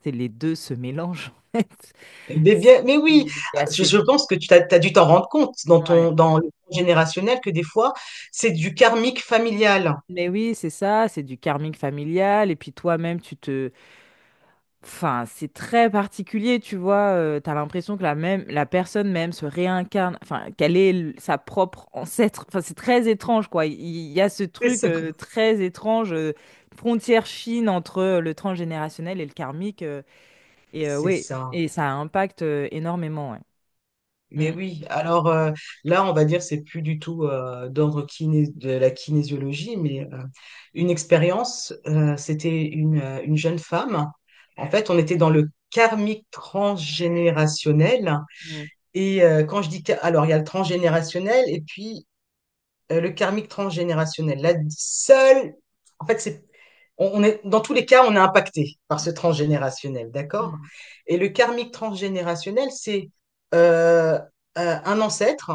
[SPEAKER 1] c'est les deux se mélangent en fait.
[SPEAKER 2] mais oui,
[SPEAKER 1] C'est assez.
[SPEAKER 2] je pense que as dû t'en rendre compte
[SPEAKER 1] Ouais.
[SPEAKER 2] dans le générationnel que des fois, c'est du karmique familial.
[SPEAKER 1] Mais oui, c'est ça, c'est du karmique familial. Et puis toi-même, tu te. Enfin, c'est très particulier, tu vois. Tu as l'impression que la personne même se réincarne, enfin, qu'elle est sa propre ancêtre. Enfin, c'est très étrange, quoi. Il y a ce
[SPEAKER 2] C'est
[SPEAKER 1] truc
[SPEAKER 2] ça.
[SPEAKER 1] très étrange, frontière fine entre le transgénérationnel et le karmique.
[SPEAKER 2] C'est
[SPEAKER 1] Oui,
[SPEAKER 2] ça.
[SPEAKER 1] et ça impacte énormément, ouais.
[SPEAKER 2] Mais
[SPEAKER 1] Mm,
[SPEAKER 2] oui, alors là, on va dire, c'est plus du tout de la kinésiologie, mais une expérience, c'était une jeune femme. En fait, on était dans le karmique transgénérationnel.
[SPEAKER 1] mm,
[SPEAKER 2] Et quand je dis, alors, il y a le transgénérationnel et puis le karmique transgénérationnel. La seule, en fait, on est, dans tous les cas, on est impacté par ce transgénérationnel, d'accord?
[SPEAKER 1] mm,
[SPEAKER 2] Et le karmique transgénérationnel, c'est euh, un ancêtre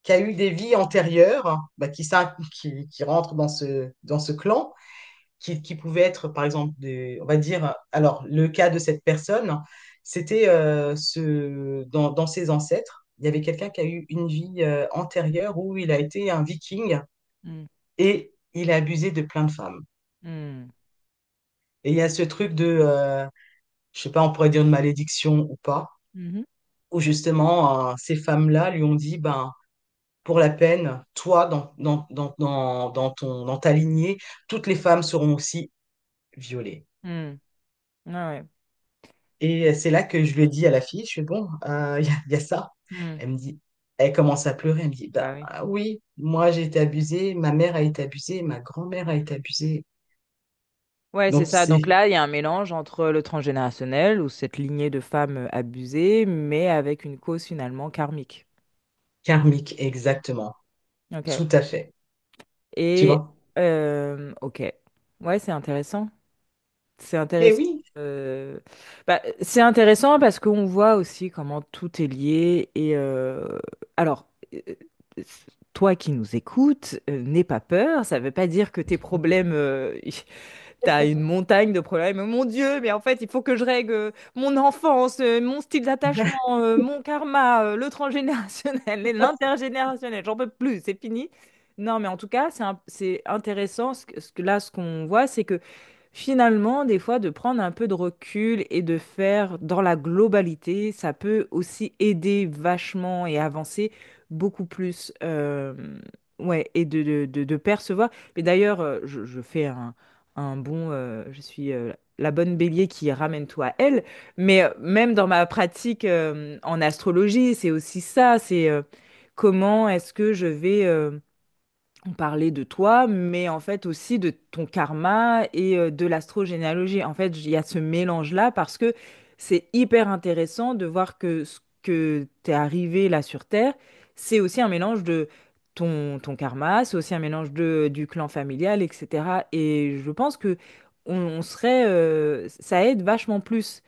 [SPEAKER 2] qui a eu des vies antérieures, bah, qui rentre dans ce clan, qui pouvait être, par exemple, on va dire, alors, le cas de cette personne, c'était dans ses ancêtres, il y avait quelqu'un qui a eu une vie antérieure où il a été un viking
[SPEAKER 1] mm,
[SPEAKER 2] et il a abusé de plein de femmes.
[SPEAKER 1] mm,
[SPEAKER 2] Et il y a ce truc de, je sais pas, on pourrait dire une malédiction ou pas,
[SPEAKER 1] mhm,
[SPEAKER 2] où justement, ces femmes-là lui ont dit, ben, pour la peine, toi, dans ta lignée, toutes les femmes seront aussi violées.
[SPEAKER 1] mm. Ah ouais.
[SPEAKER 2] Et c'est là que je lui ai dit à la fille, je fais, bon, il y a ça.
[SPEAKER 1] Mm.
[SPEAKER 2] Elle me dit, elle commence à pleurer, elle me dit, bah
[SPEAKER 1] Bah oui.
[SPEAKER 2] oui, moi j'ai été abusée, ma mère a été abusée, ma grand-mère a été abusée.
[SPEAKER 1] Ouais, c'est
[SPEAKER 2] Donc
[SPEAKER 1] ça. Donc
[SPEAKER 2] c'est
[SPEAKER 1] là, il y a un mélange entre le transgénérationnel ou cette lignée de femmes abusées, mais avec une cause finalement karmique.
[SPEAKER 2] karmique, exactement.
[SPEAKER 1] Ok.
[SPEAKER 2] Tout à fait. Tu
[SPEAKER 1] Et
[SPEAKER 2] vois?
[SPEAKER 1] ok. Ouais, c'est intéressant. C'est
[SPEAKER 2] Mais
[SPEAKER 1] intéressant.
[SPEAKER 2] oui,
[SPEAKER 1] C'est intéressant parce qu'on voit aussi comment tout est lié. Et alors, euh, toi qui nous écoutes, n'aie pas peur. Ça ne veut pas dire que tes problèmes, t'as une montagne de problèmes. Mon Dieu, mais en fait, il faut que je règle mon enfance, mon style d'attachement, mon karma, le transgénérationnel, et l'intergénérationnel. J'en peux plus, c'est fini. Non, mais en tout cas, c'est intéressant. Ce qu'on voit, c'est que finalement, des fois, de prendre un peu de recul et de faire dans la globalité, ça peut aussi aider vachement et avancer beaucoup plus. Ouais, et de percevoir. Mais d'ailleurs, je fais un bon. Je suis la bonne bélier qui ramène tout à elle. Mais même dans ma pratique en astrologie, c'est aussi ça. C'est comment est-ce que je vais on parlait de toi, mais en fait aussi de ton karma et de l'astrogénéalogie. En fait, il y a ce mélange-là parce que c'est hyper intéressant de voir que ce que t'es arrivé là sur Terre, c'est aussi un mélange de ton karma, c'est aussi un mélange du clan familial, etc. Et je pense que on serait, ça aide vachement plus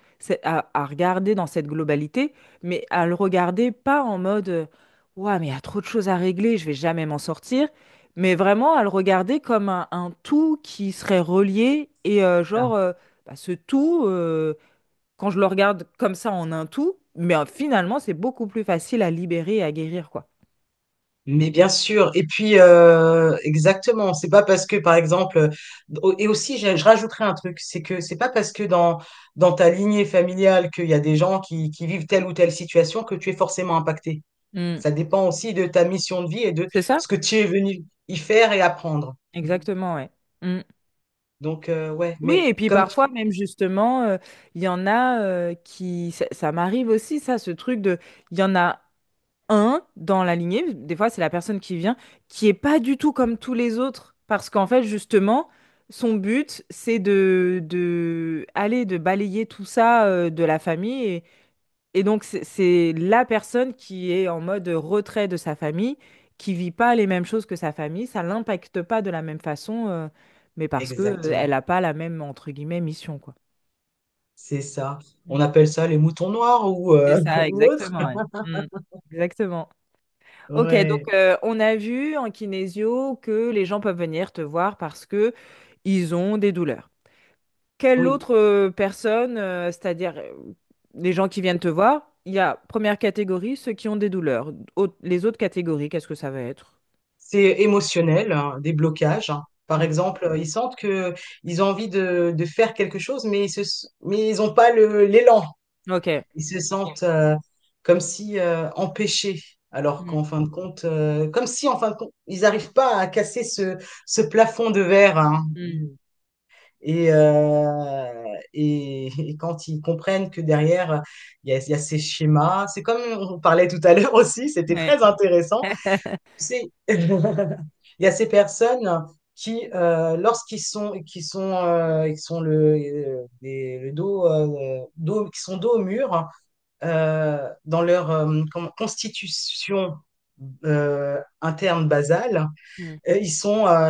[SPEAKER 1] à regarder dans cette globalité, mais à le regarder pas en mode, ouais, mais il y a trop de choses à régler, je vais jamais m'en sortir, mais vraiment à le regarder comme un tout qui serait relié et bah, ce tout, quand je le regarde comme ça en un tout, mais finalement c'est beaucoup plus facile à libérer et à guérir, quoi.
[SPEAKER 2] Mais bien sûr, et puis exactement, c'est pas parce que par exemple, et aussi je rajouterais un truc, c'est que c'est pas parce que dans ta lignée familiale qu'il y a des gens qui vivent telle ou telle situation que tu es forcément impacté.
[SPEAKER 1] Mm.
[SPEAKER 2] Ça dépend aussi de ta mission de vie et de
[SPEAKER 1] C'est ça?
[SPEAKER 2] ce que tu es venu y faire et apprendre.
[SPEAKER 1] Exactement, ouais. Mm.
[SPEAKER 2] Donc ouais,
[SPEAKER 1] Oui,
[SPEAKER 2] mais
[SPEAKER 1] et puis
[SPEAKER 2] comme
[SPEAKER 1] parfois même justement, il y en a qui, ça m'arrive aussi, ça, ce truc de, il y en a un dans la lignée, des fois c'est la personne qui vient, qui est pas du tout comme tous les autres, parce qu'en fait justement, son but c'est de balayer tout ça de la famille, et donc c'est la personne qui est en mode retrait de sa famille, qui vit pas les mêmes choses que sa famille, ça l'impacte pas de la même façon, mais parce que elle
[SPEAKER 2] exactement,
[SPEAKER 1] a pas la même entre guillemets mission, quoi.
[SPEAKER 2] c'est ça. On
[SPEAKER 1] Mm.
[SPEAKER 2] appelle ça les moutons noirs ou,
[SPEAKER 1] C'est ça,
[SPEAKER 2] ou autre.
[SPEAKER 1] exactement. Ouais. Mm. Exactement. Ok, donc
[SPEAKER 2] Ouais.
[SPEAKER 1] on a vu en kinésio que les gens peuvent venir te voir parce que ils ont des douleurs. Quelle
[SPEAKER 2] Oui.
[SPEAKER 1] autre personne, c'est-à-dire les gens qui viennent te voir, il y a première catégorie, ceux qui ont des douleurs. Les autres catégories, qu'est-ce que ça va être?
[SPEAKER 2] C'est émotionnel, hein, des blocages, hein. Par
[SPEAKER 1] Mm.
[SPEAKER 2] exemple, ils sentent que ils ont envie de faire quelque chose, mais mais ils n'ont pas l'élan.
[SPEAKER 1] Ok.
[SPEAKER 2] Ils se sentent comme si empêchés, alors
[SPEAKER 1] Mm.
[SPEAKER 2] qu'en fin de compte, comme si en fin de compte, ils n'arrivent pas à casser ce plafond de verre, hein.
[SPEAKER 1] Mm.
[SPEAKER 2] Et, et quand ils comprennent que derrière, il y a ces schémas, c'est comme on parlait tout à l'heure aussi, c'était
[SPEAKER 1] Ouais.
[SPEAKER 2] très intéressant. Tu sais, il y a ces personnes qui, lorsqu'ils ils sont le dos, qui sont dos au mur, dans leur constitution interne basale,
[SPEAKER 1] Mm.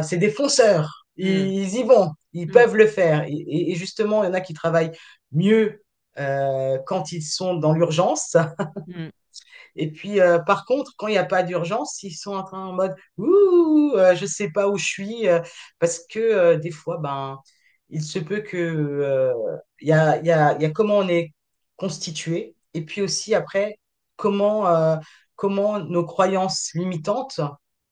[SPEAKER 2] c'est des fonceurs.
[SPEAKER 1] Mm.
[SPEAKER 2] Ils y vont, ils
[SPEAKER 1] Mm.
[SPEAKER 2] peuvent le faire. Et justement, il y en a qui travaillent mieux quand ils sont dans l'urgence.
[SPEAKER 1] Mm.
[SPEAKER 2] Et puis, par contre, quand il n'y a pas d'urgence, ils sont en train en mode ouh, je sais pas où je suis, parce que des fois, ben, il se peut que il y a comment on est constitué, et puis aussi après comment comment nos croyances limitantes,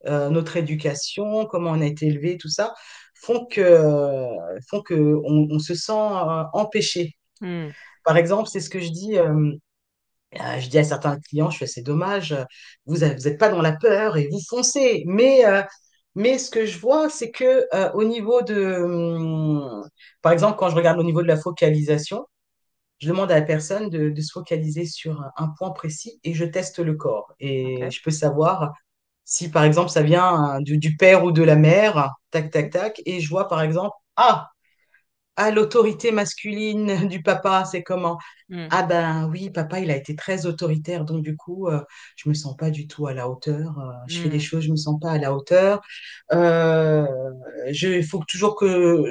[SPEAKER 2] notre éducation, comment on a été élevé, tout ça, font que on se sent empêché.
[SPEAKER 1] Mm.
[SPEAKER 2] Par exemple, c'est ce que je dis à certains clients, je fais, c'est dommage, vous êtes pas dans la peur et vous foncez. Mais ce que je vois, c'est que au niveau par exemple, quand je regarde au niveau de la focalisation, je demande à la personne de se focaliser sur un point précis et je teste le corps. Et
[SPEAKER 1] Ok.
[SPEAKER 2] je peux savoir si, par exemple, ça vient du père ou de la mère, tac, tac,
[SPEAKER 1] Ok.
[SPEAKER 2] tac, et je vois, par exemple, l'autorité masculine du papa, c'est comment?
[SPEAKER 1] Mm.
[SPEAKER 2] Ah ben oui, papa, il a été très autoritaire, donc du coup, je me sens pas du tout à la hauteur. Je fais des
[SPEAKER 1] Mm.
[SPEAKER 2] choses, je me sens pas à la hauteur. Euh, il faut toujours que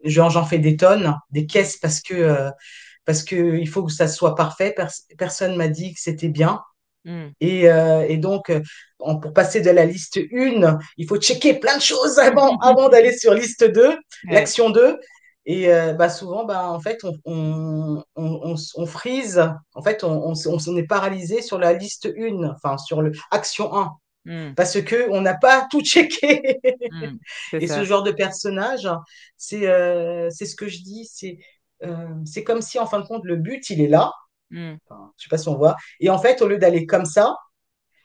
[SPEAKER 2] j'en fais des tonnes, des
[SPEAKER 1] Mm.
[SPEAKER 2] caisses parce que il faut que ça soit parfait. Personne m'a dit que c'était bien.
[SPEAKER 1] Mm.
[SPEAKER 2] Et donc, pour passer de la liste 1, il faut checker plein de choses avant d'aller sur liste 2,
[SPEAKER 1] Ouais.
[SPEAKER 2] l'action 2. Et bah, souvent, bah, en fait, on freeze. En fait, on est paralysé sur la liste 1, enfin, sur le action 1,
[SPEAKER 1] Mm.
[SPEAKER 2] parce que on n'a pas tout checké.
[SPEAKER 1] Mm. C'est
[SPEAKER 2] Et ce
[SPEAKER 1] ça.
[SPEAKER 2] genre de personnage, c'est ce que je dis, c'est comme si, en fin de compte, le but, il est là.
[SPEAKER 1] Mm.
[SPEAKER 2] Enfin, je sais pas si on voit. Et en fait, au lieu d'aller comme ça,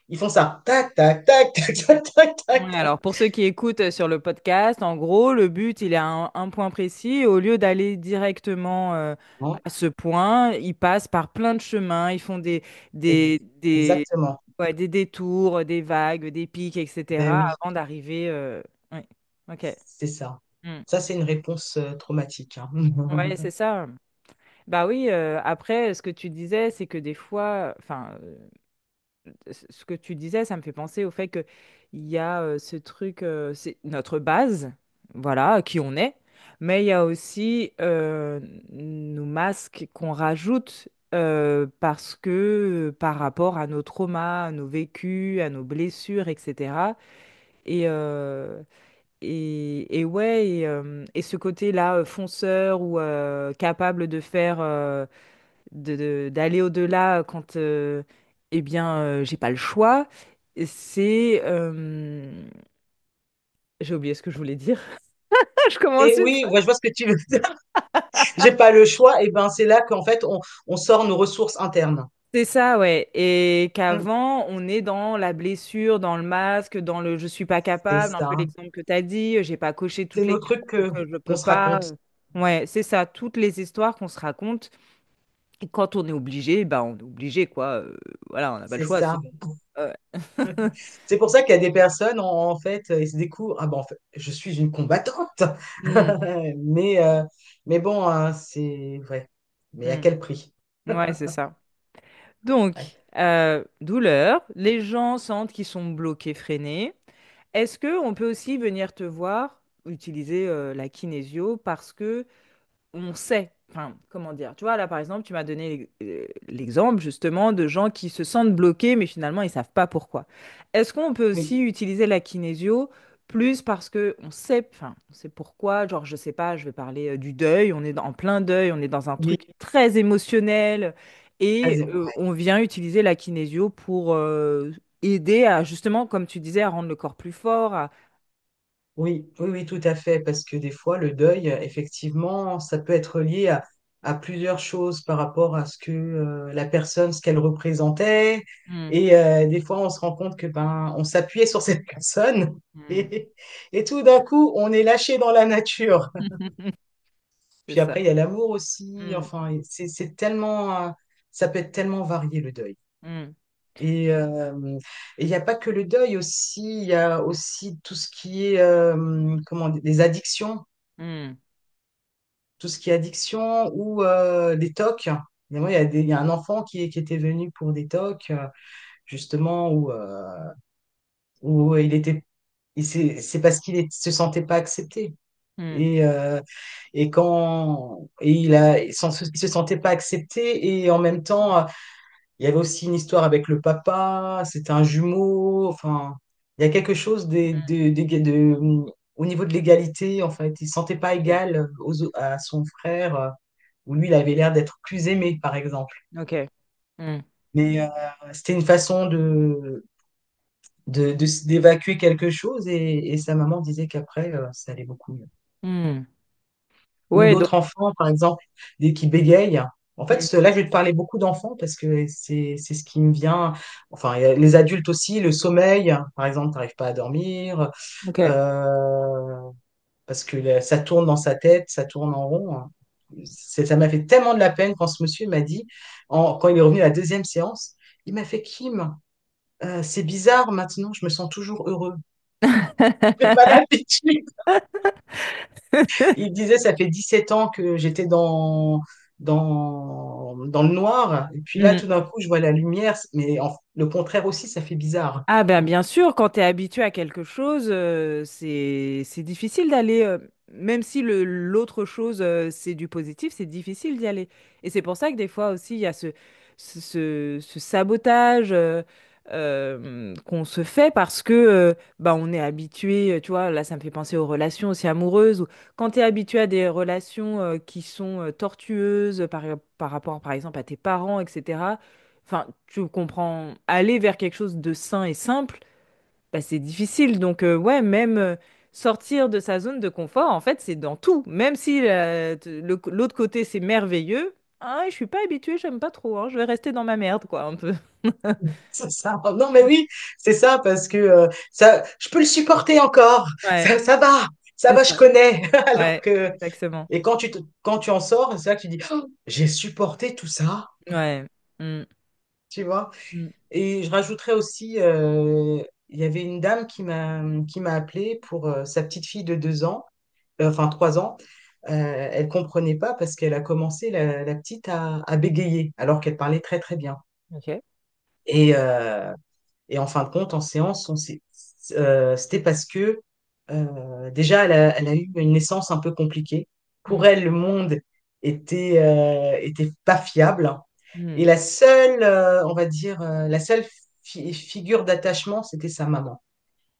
[SPEAKER 2] ils font ça. Tac, tac, tac, tac, tac, tac, tac,
[SPEAKER 1] Ouais,
[SPEAKER 2] tac.
[SPEAKER 1] alors pour ceux qui écoutent sur le podcast, en gros, le but, il est à un point précis. Au lieu d'aller directement
[SPEAKER 2] Bon,
[SPEAKER 1] à ce point, ils passent par plein de chemins. Ils font
[SPEAKER 2] exactement.
[SPEAKER 1] Ouais, des détours, des vagues, des pics,
[SPEAKER 2] Ben
[SPEAKER 1] etc.
[SPEAKER 2] oui,
[SPEAKER 1] avant d'arriver. Ouais. Ok.
[SPEAKER 2] c'est ça.
[SPEAKER 1] Hmm.
[SPEAKER 2] Ça, c'est une réponse traumatique, hein.
[SPEAKER 1] Ouais, c'est ça. Bah oui, après, ce que tu disais, c'est que des fois, enfin, ce que tu disais, ça me fait penser au fait que il y a ce truc, c'est notre base, voilà, qui on est, mais il y a aussi nos masques qu'on rajoute parce que par rapport à nos traumas, à nos vécus, à nos blessures, etc. Et, euh, et ouais, et ce côté-là, fonceur ou capable de faire d'aller au-delà quand eh bien j'ai pas le choix. C'est j'ai oublié ce que je voulais dire. Je
[SPEAKER 2] Et
[SPEAKER 1] commence une
[SPEAKER 2] oui,
[SPEAKER 1] phrase.
[SPEAKER 2] ouais, je vois ce que tu veux dire. J'ai pas le choix. Et ben, c'est là qu'en fait, on sort nos ressources internes.
[SPEAKER 1] C'est ça, ouais. Et
[SPEAKER 2] Mm.
[SPEAKER 1] qu'avant, on est dans la blessure, dans le masque, dans le je suis pas
[SPEAKER 2] C'est
[SPEAKER 1] capable, un peu
[SPEAKER 2] ça.
[SPEAKER 1] l'exemple que tu as dit, j'ai pas coché
[SPEAKER 2] C'est
[SPEAKER 1] toutes les
[SPEAKER 2] nos
[SPEAKER 1] cases,
[SPEAKER 2] trucs
[SPEAKER 1] donc je
[SPEAKER 2] qu'on
[SPEAKER 1] peux
[SPEAKER 2] se
[SPEAKER 1] pas.
[SPEAKER 2] raconte.
[SPEAKER 1] Ouais, c'est ça, toutes les histoires qu'on se raconte. Et quand on est obligé, bah on est obligé, quoi. Voilà, on n'a pas le
[SPEAKER 2] C'est
[SPEAKER 1] choix
[SPEAKER 2] ça.
[SPEAKER 1] souvent. Ouais.
[SPEAKER 2] C'est pour ça qu'il y a des personnes, en fait, ils se découvrent, ah ben, en fait, je suis une combattante.
[SPEAKER 1] Hmm,
[SPEAKER 2] Mais, euh, mais bon, hein, c'est vrai. Mais à
[SPEAKER 1] hmm.
[SPEAKER 2] quel prix?
[SPEAKER 1] Ouais, c'est ça.
[SPEAKER 2] Ouais.
[SPEAKER 1] Donc, douleur, les gens sentent qu'ils sont bloqués, freinés. Est-ce que on peut aussi venir te voir, utiliser la kinésio parce que on sait, enfin, comment dire, tu vois, là par exemple, tu m'as donné l'exemple justement de gens qui se sentent bloqués, mais finalement ils savent pas pourquoi. Est-ce qu'on peut
[SPEAKER 2] Oui,
[SPEAKER 1] aussi utiliser la kinésio plus parce que on sait, enfin, on sait pourquoi, genre, je sais pas, je vais parler du deuil, on est en plein deuil, on est dans un
[SPEAKER 2] oui,
[SPEAKER 1] truc très émotionnel et
[SPEAKER 2] ouais.
[SPEAKER 1] on vient utiliser la kinésio pour aider à justement, comme tu disais, à rendre le corps plus fort.
[SPEAKER 2] Oui, oui, oui, tout à fait, parce que des fois, le deuil, effectivement, ça peut être lié à plusieurs choses par rapport à ce que la personne, ce qu'elle représentait.
[SPEAKER 1] Hmm,
[SPEAKER 2] Et des fois, on se rend compte que ben, on s'appuyait sur cette personne
[SPEAKER 1] hmm.
[SPEAKER 2] et, et tout d'un coup, on est lâché dans la nature.
[SPEAKER 1] C'est
[SPEAKER 2] Puis
[SPEAKER 1] ça.
[SPEAKER 2] après, il y a l'amour aussi.
[SPEAKER 1] Hmm,
[SPEAKER 2] Enfin, c'est tellement, ça peut être tellement varié le deuil.
[SPEAKER 1] hmm,
[SPEAKER 2] Et il n'y a pas que le deuil aussi, il y a aussi tout ce qui est, comment dire, des addictions,
[SPEAKER 1] hmm,
[SPEAKER 2] tout ce qui est addiction ou des TOC. Et moi, il y a un enfant qui était venu pour des TOC, justement, où il était, c'est parce se sentait pas accepté.
[SPEAKER 1] hmm.
[SPEAKER 2] Et, il se sentait pas accepté et en même temps, il y avait aussi une histoire avec le papa, c'était un jumeau, enfin, il y a quelque chose au niveau de l'égalité, en fait, il ne se sentait pas
[SPEAKER 1] Ok.
[SPEAKER 2] égal à son frère, où lui, il avait l'air d'être plus aimé, par exemple.
[SPEAKER 1] Ok. Hmm.
[SPEAKER 2] Mais c'était une façon d'évacuer quelque chose et sa maman disait qu'après, ça allait beaucoup mieux.
[SPEAKER 1] Hmm.
[SPEAKER 2] Ou
[SPEAKER 1] Ouais, donc.
[SPEAKER 2] d'autres enfants, par exemple, qui bégayent. En fait,
[SPEAKER 1] Hmm.
[SPEAKER 2] là, je vais te parler beaucoup d'enfants parce que c'est ce qui me vient. Enfin, il y a les adultes aussi, le sommeil, par exemple, tu n'arrives pas à dormir
[SPEAKER 1] Ok.
[SPEAKER 2] euh, parce que ça tourne dans sa tête, ça tourne en rond. Ça m'a fait tellement de la peine quand ce monsieur m'a dit, quand il est revenu à la deuxième séance, il m'a fait Kim, c'est bizarre maintenant, je me sens toujours heureux. J'ai pas l'habitude. Il disait, ça fait 17 ans que j'étais dans le noir. Et puis là,
[SPEAKER 1] Hmm.
[SPEAKER 2] tout d'un coup, je vois la lumière. Mais le contraire aussi, ça fait bizarre.
[SPEAKER 1] Ah ben bien sûr, quand tu es habitué à quelque chose, c'est difficile d'aller, même si l'autre chose c'est du positif, c'est difficile d'y aller. Et c'est pour ça que des fois aussi il y a ce sabotage qu'on se fait parce que bah, on est habitué, tu vois, là ça me fait penser aux relations aussi amoureuses, ou quand tu es habitué à des relations qui sont tortueuses par rapport par exemple à tes parents, etc. Enfin, tu comprends, aller vers quelque chose de sain et simple, bah, c'est difficile. Donc, ouais, même sortir de sa zone de confort, en fait, c'est dans tout. Même si l'autre côté, c'est merveilleux, ah, je suis pas habituée, j'aime pas trop, hein, je vais rester dans ma merde, quoi, un peu.
[SPEAKER 2] C'est ça. Non, mais oui, c'est ça, parce que je peux le supporter encore.
[SPEAKER 1] Ouais,
[SPEAKER 2] Ça
[SPEAKER 1] c'est
[SPEAKER 2] va, je
[SPEAKER 1] ça.
[SPEAKER 2] connais. Alors
[SPEAKER 1] Ouais,
[SPEAKER 2] que,
[SPEAKER 1] exactement.
[SPEAKER 2] et quand tu en sors, c'est là que tu dis, oh, j'ai supporté tout ça.
[SPEAKER 1] Ouais. Mm.
[SPEAKER 2] tu vois.
[SPEAKER 1] Mm.
[SPEAKER 2] Et je rajouterais aussi, il y avait une dame qui m'a appelé pour sa petite fille de 2 ans, enfin 3 ans. Elle comprenait pas parce qu'elle a commencé, la petite, à bégayer, alors qu'elle parlait très très bien.
[SPEAKER 1] Ok.
[SPEAKER 2] Et, et en fin de compte, en séance, c'était parce que déjà, elle a eu une naissance un peu compliquée. Pour
[SPEAKER 1] Mm.
[SPEAKER 2] elle, le monde était pas fiable. Et
[SPEAKER 1] Mm.
[SPEAKER 2] la seule, on va dire, la seule figure d'attachement, c'était sa maman.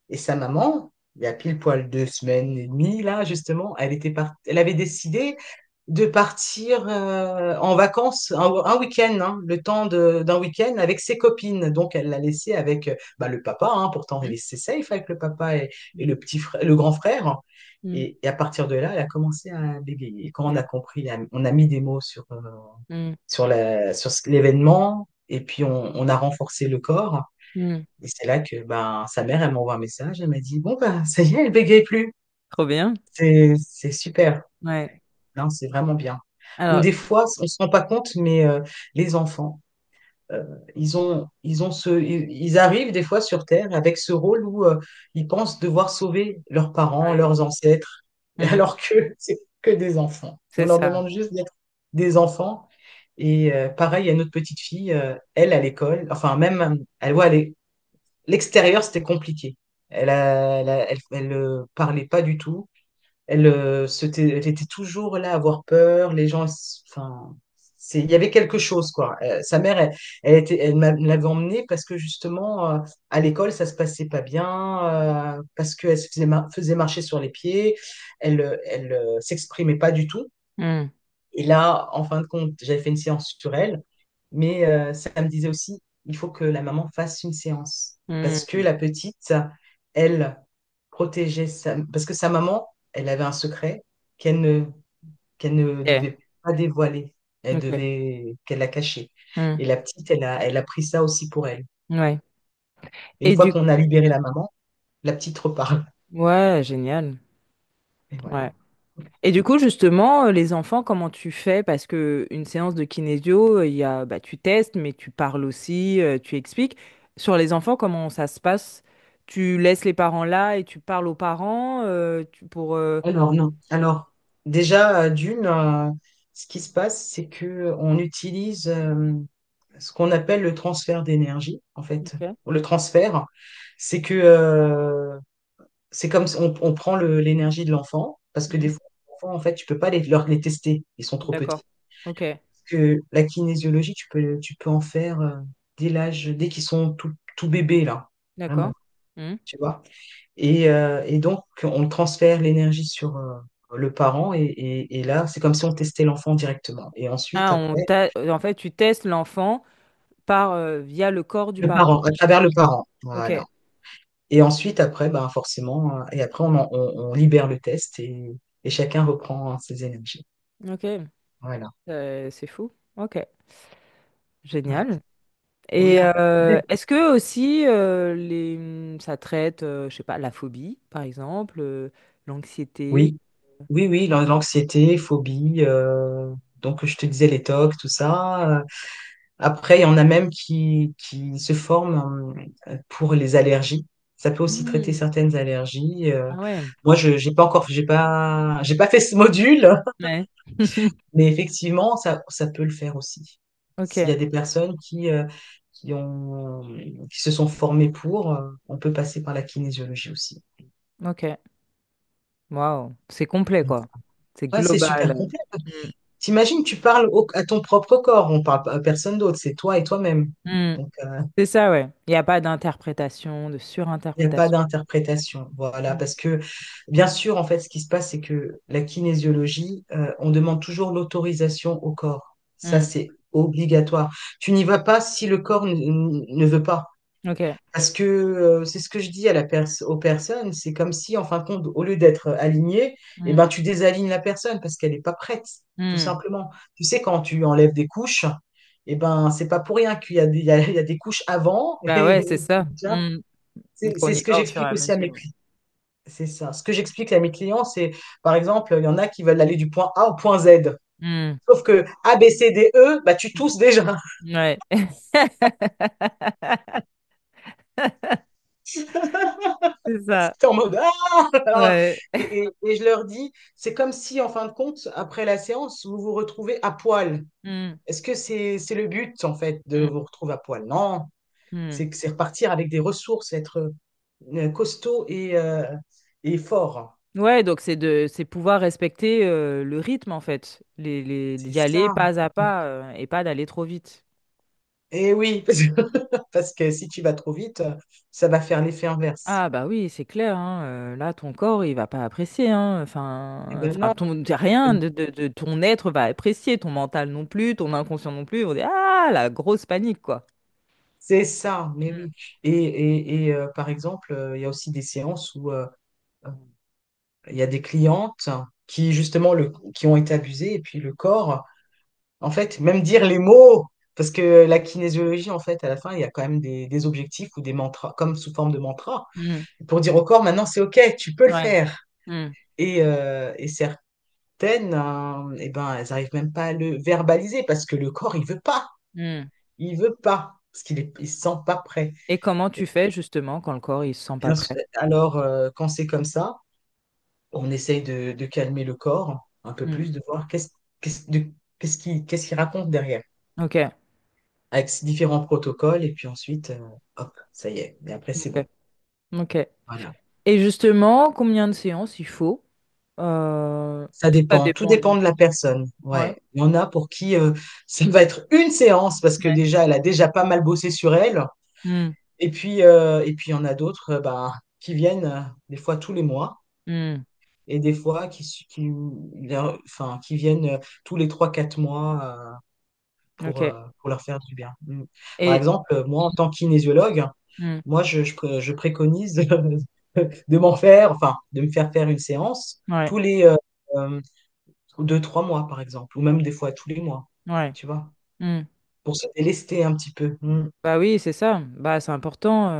[SPEAKER 2] Et sa maman, il y a pile poil 2 semaines et demie, là, justement, elle avait décidé de partir en vacances un week-end, hein, le temps d'un week-end avec ses copines. Donc, elle l'a laissé avec bah, le papa, hein, pourtant,
[SPEAKER 1] Mm.
[SPEAKER 2] c'est safe avec le papa et le petit frère, le grand frère.
[SPEAKER 1] Mm.
[SPEAKER 2] Et à partir de là, elle a commencé à bégayer. Et quand on a compris, on a mis des mots
[SPEAKER 1] Mm.
[SPEAKER 2] sur l'événement, et puis on a renforcé le corps.
[SPEAKER 1] Mm.
[SPEAKER 2] Et c'est là que ben, sa mère, elle m'envoie un message, elle m'a dit, bon, ben, ça y est, elle bégaye plus.
[SPEAKER 1] Trop bien.
[SPEAKER 2] C'est super.
[SPEAKER 1] Ouais.
[SPEAKER 2] Non, c'est vraiment bien. Ou
[SPEAKER 1] Alors,
[SPEAKER 2] des fois, on se rend pas compte, mais les enfants, euh, ils arrivent des fois sur Terre avec ce rôle où ils pensent devoir sauver leurs parents,
[SPEAKER 1] ouais.
[SPEAKER 2] leurs ancêtres,
[SPEAKER 1] Mm.
[SPEAKER 2] alors que c'est que des enfants. On
[SPEAKER 1] C'est
[SPEAKER 2] leur
[SPEAKER 1] ça.
[SPEAKER 2] demande juste d'être des enfants. Et pareil, il y a notre petite fille, elle, à l'école, enfin, même, elle voit, l'extérieur, c'était compliqué. Elle parlait pas du tout. Elle était toujours là à avoir peur. Les gens, enfin, il y avait quelque chose, quoi. Sa mère, elle l'avait emmenée parce que justement, à l'école, ça se passait pas bien, parce qu'elle se faisait marcher sur les pieds. Elle s'exprimait pas du tout.
[SPEAKER 1] Mm.
[SPEAKER 2] Et là, en fin de compte, j'avais fait une séance sur elle, mais ça me disait aussi, il faut que la maman fasse une séance. Parce que
[SPEAKER 1] Mm.
[SPEAKER 2] la petite, elle protégeait parce que sa maman, elle avait un secret qu'elle ne, qu'elle ne
[SPEAKER 1] Ok.
[SPEAKER 2] devait pas dévoiler.
[SPEAKER 1] Ok.
[SPEAKER 2] Qu'elle a caché.
[SPEAKER 1] Mm.
[SPEAKER 2] Et la petite, elle a pris ça aussi pour elle.
[SPEAKER 1] Ouais.
[SPEAKER 2] Et une
[SPEAKER 1] Et
[SPEAKER 2] fois
[SPEAKER 1] du
[SPEAKER 2] qu'on a libéré la maman, la petite reparle.
[SPEAKER 1] ouais, génial.
[SPEAKER 2] Et voilà.
[SPEAKER 1] Ouais. Et du coup, justement, les enfants, comment tu fais? Parce que une séance de kinésio, il y a, bah, tu testes, mais tu parles aussi, tu expliques. Sur les enfants, comment ça se passe? Tu laisses les parents là et tu parles aux parents pour.
[SPEAKER 2] Alors, non. Alors, déjà, ce qui se passe, c'est que on utilise ce qu'on appelle le transfert d'énergie, en fait.
[SPEAKER 1] Ok.
[SPEAKER 2] Le transfert, c'est que c'est comme si on prend l'énergie de l'enfant, parce que des
[SPEAKER 1] Mhm.
[SPEAKER 2] fois, les enfants, en fait, tu peux pas les tester, ils sont trop
[SPEAKER 1] D'accord.
[SPEAKER 2] petits.
[SPEAKER 1] Ok.
[SPEAKER 2] Parce que la kinésiologie, tu peux en faire dès qu'ils sont tout bébés, là.
[SPEAKER 1] D'accord.
[SPEAKER 2] Vraiment,
[SPEAKER 1] Mhm.
[SPEAKER 2] tu vois. Et donc, on transfère l'énergie sur le parent et là, c'est comme si on testait l'enfant directement. Et ensuite,
[SPEAKER 1] Ah,
[SPEAKER 2] après,
[SPEAKER 1] en fait, tu testes l'enfant par via le corps du
[SPEAKER 2] le
[SPEAKER 1] parent.
[SPEAKER 2] parent, à travers le parent. Voilà.
[SPEAKER 1] Ok.
[SPEAKER 2] Et ensuite, après, ben, forcément, et après, on libère le test et chacun reprend ses énergies.
[SPEAKER 1] Ok.
[SPEAKER 2] Voilà.
[SPEAKER 1] C'est fou. Ok.
[SPEAKER 2] Ouais.
[SPEAKER 1] Génial.
[SPEAKER 2] Oui,
[SPEAKER 1] Et est-ce que aussi ça traite, je sais pas, la phobie, par exemple, l'anxiété?
[SPEAKER 2] oui, oui, oui, l'anxiété, phobie, donc je te disais les TOC, tout ça. Après, il y en a même qui se forment pour les allergies. Ça peut aussi traiter
[SPEAKER 1] Hmm.
[SPEAKER 2] certaines allergies.
[SPEAKER 1] Ah ouais.
[SPEAKER 2] Moi, je j'ai pas fait ce module,
[SPEAKER 1] Ouais.
[SPEAKER 2] mais effectivement, ça peut le faire aussi. S'il y a
[SPEAKER 1] Ok.
[SPEAKER 2] des personnes qui ont, qui se sont formées pour, on peut passer par la kinésiologie aussi.
[SPEAKER 1] Ok. Waouh. C'est complet, quoi. C'est
[SPEAKER 2] Ouais, c'est super
[SPEAKER 1] global.
[SPEAKER 2] complet.
[SPEAKER 1] Hmm.
[SPEAKER 2] T'imagines, tu parles à ton propre corps, on parle pas à personne d'autre, c'est toi et toi-même.
[SPEAKER 1] Hmm.
[SPEAKER 2] Donc,
[SPEAKER 1] C'est ça, ouais. Il n'y a pas d'interprétation, de
[SPEAKER 2] il n'y a pas
[SPEAKER 1] surinterprétation.
[SPEAKER 2] d'interprétation. Voilà,
[SPEAKER 1] Hmm.
[SPEAKER 2] parce que bien sûr, en fait, ce qui se passe, c'est que la kinésiologie, on demande toujours l'autorisation au corps. Ça,
[SPEAKER 1] Hmm.
[SPEAKER 2] c'est obligatoire. Tu n'y vas pas si le corps ne veut pas.
[SPEAKER 1] Ok.
[SPEAKER 2] Parce que c'est ce que je dis aux personnes, c'est comme si, en fin de compte, au lieu d'être aligné, eh
[SPEAKER 1] Hmm.
[SPEAKER 2] ben, tu désalignes la personne parce qu'elle n'est pas prête, tout
[SPEAKER 1] Hmm.
[SPEAKER 2] simplement. Tu sais, quand tu enlèves des couches, eh ben, c'est pas pour rien qu'il y a il y a des couches avant.
[SPEAKER 1] Bah ouais, c'est
[SPEAKER 2] Et
[SPEAKER 1] ça.
[SPEAKER 2] déjà,
[SPEAKER 1] Hmm.
[SPEAKER 2] c'est
[SPEAKER 1] Qu'on
[SPEAKER 2] ce
[SPEAKER 1] y
[SPEAKER 2] que
[SPEAKER 1] va au fur et
[SPEAKER 2] j'explique
[SPEAKER 1] à
[SPEAKER 2] aussi à mes
[SPEAKER 1] mesure.
[SPEAKER 2] clients. C'est ça. Ce que j'explique à mes clients, c'est, par exemple, il y en a qui veulent aller du point A au point Z.
[SPEAKER 1] Hmm.
[SPEAKER 2] Sauf que A, B, C, D, E, bah, tu tousses déjà.
[SPEAKER 1] Ouais. C'est ça.
[SPEAKER 2] T'es en mode Ah!
[SPEAKER 1] Ouais.
[SPEAKER 2] Et je leur dis, c'est comme si, en fin de compte, après la séance, vous vous retrouvez à poil.
[SPEAKER 1] Hmm.
[SPEAKER 2] Est-ce que c'est le but, en fait, de
[SPEAKER 1] Hmm.
[SPEAKER 2] vous retrouver à poil? Non,
[SPEAKER 1] Hmm.
[SPEAKER 2] c'est repartir avec des ressources, être costaud et fort.
[SPEAKER 1] Ouais, donc c'est pouvoir respecter le rythme en fait,
[SPEAKER 2] C'est
[SPEAKER 1] d'y aller
[SPEAKER 2] ça.
[SPEAKER 1] pas à pas et pas d'aller trop vite.
[SPEAKER 2] Et oui, parce que si tu vas trop vite, ça va faire l'effet inverse.
[SPEAKER 1] Ah bah oui, c'est clair, hein, là ton corps il va pas apprécier, hein,
[SPEAKER 2] Eh
[SPEAKER 1] enfin,
[SPEAKER 2] ben non,
[SPEAKER 1] rien de ton être va apprécier, ton mental non plus, ton inconscient non plus, on dit ah la grosse panique quoi.
[SPEAKER 2] c'est ça, mais oui. Par exemple, il y a aussi des séances où il y a des clientes qui, justement, qui ont été abusées, et puis le corps, en fait, même dire les mots, parce que la kinésiologie, en fait, à la fin, il y a quand même des objectifs ou des mantras, comme sous forme de mantras,
[SPEAKER 1] Hmm.
[SPEAKER 2] pour dire au corps, maintenant, c'est OK, tu peux le
[SPEAKER 1] Ouais.
[SPEAKER 2] faire.
[SPEAKER 1] Hmm.
[SPEAKER 2] Et certaines, eh ben, elles n'arrivent même pas à le verbaliser parce que le corps, il veut pas.
[SPEAKER 1] Hmm.
[SPEAKER 2] Il veut pas, parce il se sent pas prêt.
[SPEAKER 1] Et comment tu fais justement quand le corps il se sent pas
[SPEAKER 2] Bien sûr.
[SPEAKER 1] prêt?
[SPEAKER 2] Alors, quand c'est comme ça, on essaye de calmer le corps un peu
[SPEAKER 1] Hmm.
[SPEAKER 2] plus, de voir qu'est-ce qu'il raconte derrière,
[SPEAKER 1] Ok,
[SPEAKER 2] avec ces différents protocoles, et puis ensuite, hop, ça y est, et après c'est bon.
[SPEAKER 1] ok, ok.
[SPEAKER 2] Voilà.
[SPEAKER 1] Et justement, combien de séances il faut?
[SPEAKER 2] Ça
[SPEAKER 1] Ça
[SPEAKER 2] dépend, tout
[SPEAKER 1] dépend
[SPEAKER 2] dépend
[SPEAKER 1] de...
[SPEAKER 2] de la personne.
[SPEAKER 1] Ouais.
[SPEAKER 2] Ouais. Il y en a pour qui ça va être une séance parce que
[SPEAKER 1] Ouais.
[SPEAKER 2] déjà, elle a déjà pas mal bossé sur elle.
[SPEAKER 1] Hmm.
[SPEAKER 2] Et puis il y en a d'autres bah, qui viennent des fois tous les mois
[SPEAKER 1] Hmm.
[SPEAKER 2] et des fois enfin, qui viennent tous les 3 4 mois
[SPEAKER 1] Ok.
[SPEAKER 2] pour leur faire du bien. Mm. Par
[SPEAKER 1] Et...
[SPEAKER 2] exemple, moi, en tant que kinésiologue,
[SPEAKER 1] Hmm.
[SPEAKER 2] moi, je préconise de m'en faire, enfin, de me faire faire une séance
[SPEAKER 1] Ouais.
[SPEAKER 2] tous les 2 3 mois, par exemple, ou même des fois tous les mois,
[SPEAKER 1] Ouais.
[SPEAKER 2] tu vois,
[SPEAKER 1] Hmm.
[SPEAKER 2] pour se délester un petit peu. Mm.
[SPEAKER 1] Bah oui, c'est ça. Bah c'est important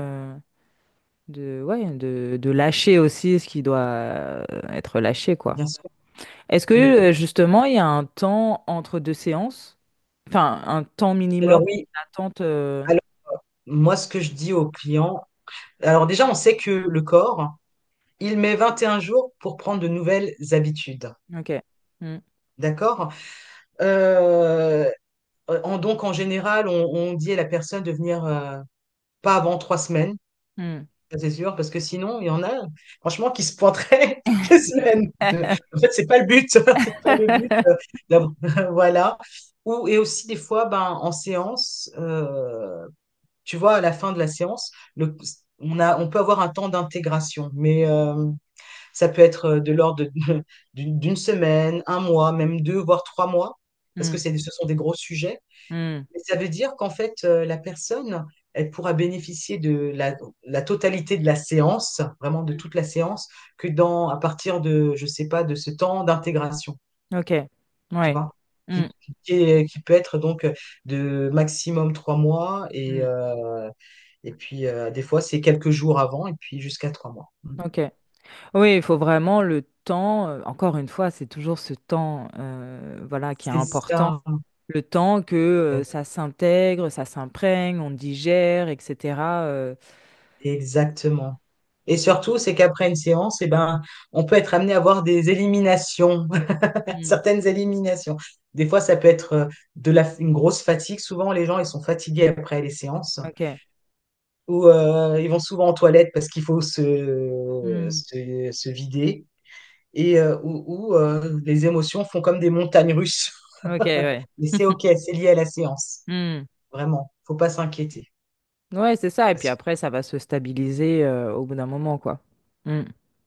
[SPEAKER 1] de lâcher aussi ce qui doit être lâché, quoi.
[SPEAKER 2] Bien sûr.
[SPEAKER 1] Est-ce que
[SPEAKER 2] Mm.
[SPEAKER 1] justement il y a un temps entre deux séances? Enfin, un temps minimum
[SPEAKER 2] Alors oui,
[SPEAKER 1] d'attente
[SPEAKER 2] alors, moi, ce que je dis aux clients, alors déjà, on sait que le corps, il met 21 jours pour prendre de nouvelles habitudes.
[SPEAKER 1] Ok. Hmm.
[SPEAKER 2] D'accord? Donc, en général, on dit à la personne de venir pas avant 3 semaines,
[SPEAKER 1] Hmm.
[SPEAKER 2] ça, c'est sûr, parce que sinon, il y en a, franchement, qui se pointeraient toutes les semaines. En fait, c'est pas le but. C'est pas le but voilà. Et aussi, des fois, ben, en séance, tu vois, à la fin de la séance, on peut avoir un temps d'intégration, mais ça peut être de l'ordre d'une semaine, un mois, même 2 voire 3 mois, parce que
[SPEAKER 1] Hmm.
[SPEAKER 2] ce sont des gros sujets.
[SPEAKER 1] Hmm.
[SPEAKER 2] Mais ça veut dire qu'en fait, la personne, elle pourra bénéficier de la totalité de la séance, vraiment de toute la séance, à partir de, je sais pas, de ce temps d'intégration,
[SPEAKER 1] Ok.
[SPEAKER 2] tu
[SPEAKER 1] Ouais.
[SPEAKER 2] vois,
[SPEAKER 1] Hmm.
[SPEAKER 2] qui peut être donc de maximum 3 mois,
[SPEAKER 1] Hmm.
[SPEAKER 2] et puis des fois c'est quelques jours avant, et puis jusqu'à 3 mois.
[SPEAKER 1] Ok. Oui, il faut vraiment le temps. Encore une fois, c'est toujours ce temps, voilà, qui est
[SPEAKER 2] C'est
[SPEAKER 1] important.
[SPEAKER 2] ça.
[SPEAKER 1] Le temps que ça s'intègre, ça s'imprègne, on digère, etc.
[SPEAKER 2] Exactement. Et surtout, c'est qu'après une séance, eh ben, on peut être amené à avoir des éliminations,
[SPEAKER 1] Hmm.
[SPEAKER 2] certaines éliminations. Des fois, ça peut être une grosse fatigue. Souvent, les gens, ils sont fatigués après les séances,
[SPEAKER 1] Ok.
[SPEAKER 2] ou ils vont souvent en toilette parce qu'il faut
[SPEAKER 1] Hmm.
[SPEAKER 2] se vider, ou les émotions font comme des montagnes russes.
[SPEAKER 1] Ok, ouais.
[SPEAKER 2] Mais c'est OK, c'est lié à la séance.
[SPEAKER 1] Hmm.
[SPEAKER 2] Vraiment, faut pas s'inquiéter.
[SPEAKER 1] Ouais, c'est ça. Et puis après, ça va se stabiliser au bout d'un moment, quoi. Hmm.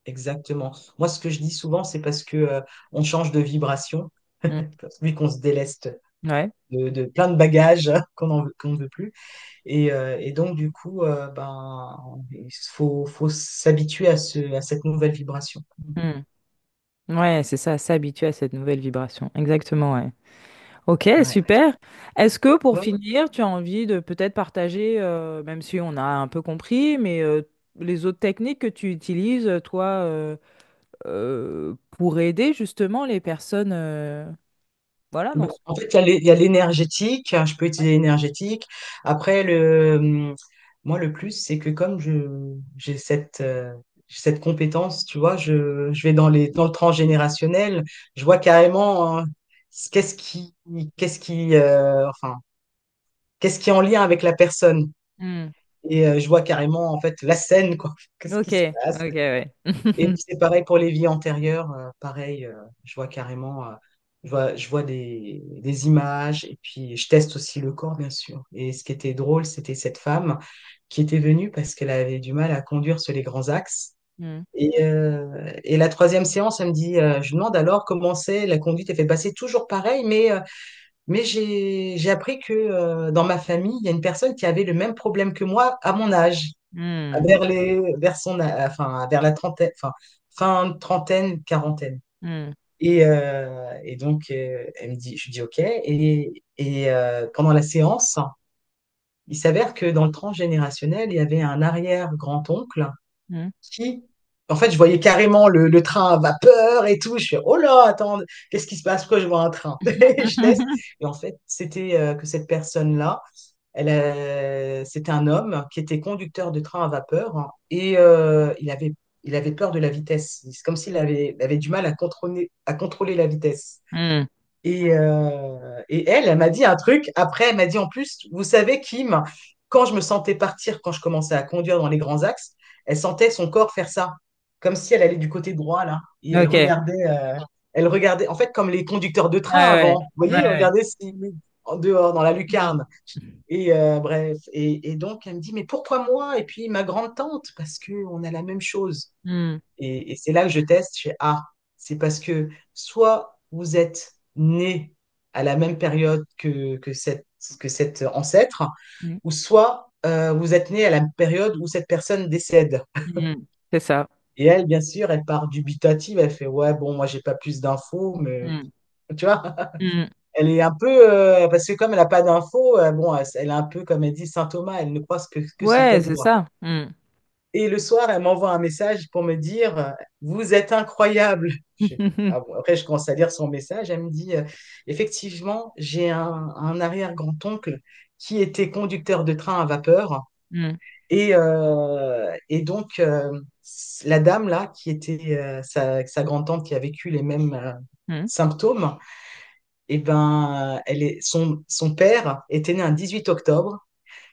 [SPEAKER 2] Exactement. Moi, ce que je dis souvent, c'est parce que on change de vibration,
[SPEAKER 1] Hmm.
[SPEAKER 2] vu qu'on se déleste
[SPEAKER 1] Ouais.
[SPEAKER 2] de plein de bagages qu'on ne veut plus. Et donc, du coup, il faut s'habituer à cette nouvelle vibration.
[SPEAKER 1] Hmm. Ouais, c'est ça, s'habituer à cette nouvelle vibration. Exactement, ouais. Ok,
[SPEAKER 2] Ouais.
[SPEAKER 1] super. Est-ce que pour
[SPEAKER 2] Ouais, ouais.
[SPEAKER 1] finir, tu as envie de peut-être partager, même si on a un peu compris, mais les autres techniques que tu utilises, toi, pour aider justement les personnes voilà,
[SPEAKER 2] Bah, en fait, il y a l'énergétique, hein, je peux utiliser l'énergétique. Après, moi, le plus, c'est que comme j'ai cette compétence, tu vois, je vais dans le transgénérationnel, je vois carrément qu'est-ce qui, qu'est-ce qui, enfin, qu'est-ce qui est en lien avec la personne.
[SPEAKER 1] Hmm.
[SPEAKER 2] Et je vois carrément, en fait, la scène, quoi. Qu'est-ce
[SPEAKER 1] Ok,
[SPEAKER 2] qui se passe?
[SPEAKER 1] ok, ouais.
[SPEAKER 2] Et puis c'est pareil pour les vies antérieures, pareil, je vois carrément, je vois des images et puis je teste aussi le corps, bien sûr. Et ce qui était drôle, c'était cette femme qui était venue parce qu'elle avait du mal à conduire sur les grands axes.
[SPEAKER 1] Hmm.
[SPEAKER 2] Et la troisième séance, elle me dit, je lui demande alors comment c'est la conduite. Elle fait passer toujours pareil, mais j'ai appris que dans ma famille, il y a une personne qui avait le même problème que moi à mon âge
[SPEAKER 1] Hmm.
[SPEAKER 2] enfin, vers la trentaine, enfin, fin trentaine, quarantaine.
[SPEAKER 1] Hmm.
[SPEAKER 2] Et donc, elle me dit, je dis OK. Pendant la séance, il s'avère que dans le transgénérationnel, il y avait un arrière-grand-oncle
[SPEAKER 1] Hmm.
[SPEAKER 2] qui, en fait, je voyais carrément le train à vapeur et tout. Je fais, oh là, attends, qu'est-ce qui se passe? Pourquoi je vois un train? Et je teste. Et en fait, c'était que cette personne-là, c'était un homme qui était conducteur de train à vapeur, hein, et il avait peur de la vitesse. C'est comme il avait du mal à contrôler la vitesse.
[SPEAKER 1] Hmm.
[SPEAKER 2] Et elle m'a dit un truc. Après, elle m'a dit en plus, vous savez, Kim, quand je me sentais partir, quand je commençais à conduire dans les grands axes, elle sentait son corps faire ça, comme si elle allait du côté droit, là. Et
[SPEAKER 1] Ok.
[SPEAKER 2] elle regardait, en fait, comme les conducteurs de train
[SPEAKER 1] Ouais, ouais.
[SPEAKER 2] avant. Vous voyez,
[SPEAKER 1] Ouais, ouais.
[SPEAKER 2] regardez en dehors, dans la
[SPEAKER 1] Hmm.
[SPEAKER 2] lucarne. Bref, et donc elle me dit, mais pourquoi moi? Et puis ma grande-tante, parce qu'on a la même chose.
[SPEAKER 1] Hmm.
[SPEAKER 2] Et c'est là que je teste, je fais, ah, c'est parce que soit vous êtes né à la même période que cet ancêtre,
[SPEAKER 1] Hmm.
[SPEAKER 2] ou soit vous êtes né à la période où cette personne décède.
[SPEAKER 1] Hmm. C'est ça.
[SPEAKER 2] Et elle, bien sûr, elle part dubitative, elle fait, ouais, bon, moi, j'ai pas plus d'infos, mais
[SPEAKER 1] Hmm.
[SPEAKER 2] tu vois,
[SPEAKER 1] Hmm.
[SPEAKER 2] elle est un peu, parce que comme elle n'a pas d'infos, bon, elle est un peu, comme elle dit, Saint Thomas, elle ne croit que ce
[SPEAKER 1] Ouais,
[SPEAKER 2] qu'elle
[SPEAKER 1] c'est
[SPEAKER 2] voit.
[SPEAKER 1] ça. Hmm.
[SPEAKER 2] Et le soir, elle m'envoie un message pour me dire, vous êtes incroyable. Ah bon, après, je commence à lire son message. Elle me dit, effectivement, j'ai un arrière-grand-oncle qui était conducteur de train à vapeur.
[SPEAKER 1] Hmm.
[SPEAKER 2] Et donc, la dame là, qui était sa grand-tante qui a vécu les mêmes
[SPEAKER 1] Hmm.
[SPEAKER 2] symptômes, et ben, son père était né un 18 octobre.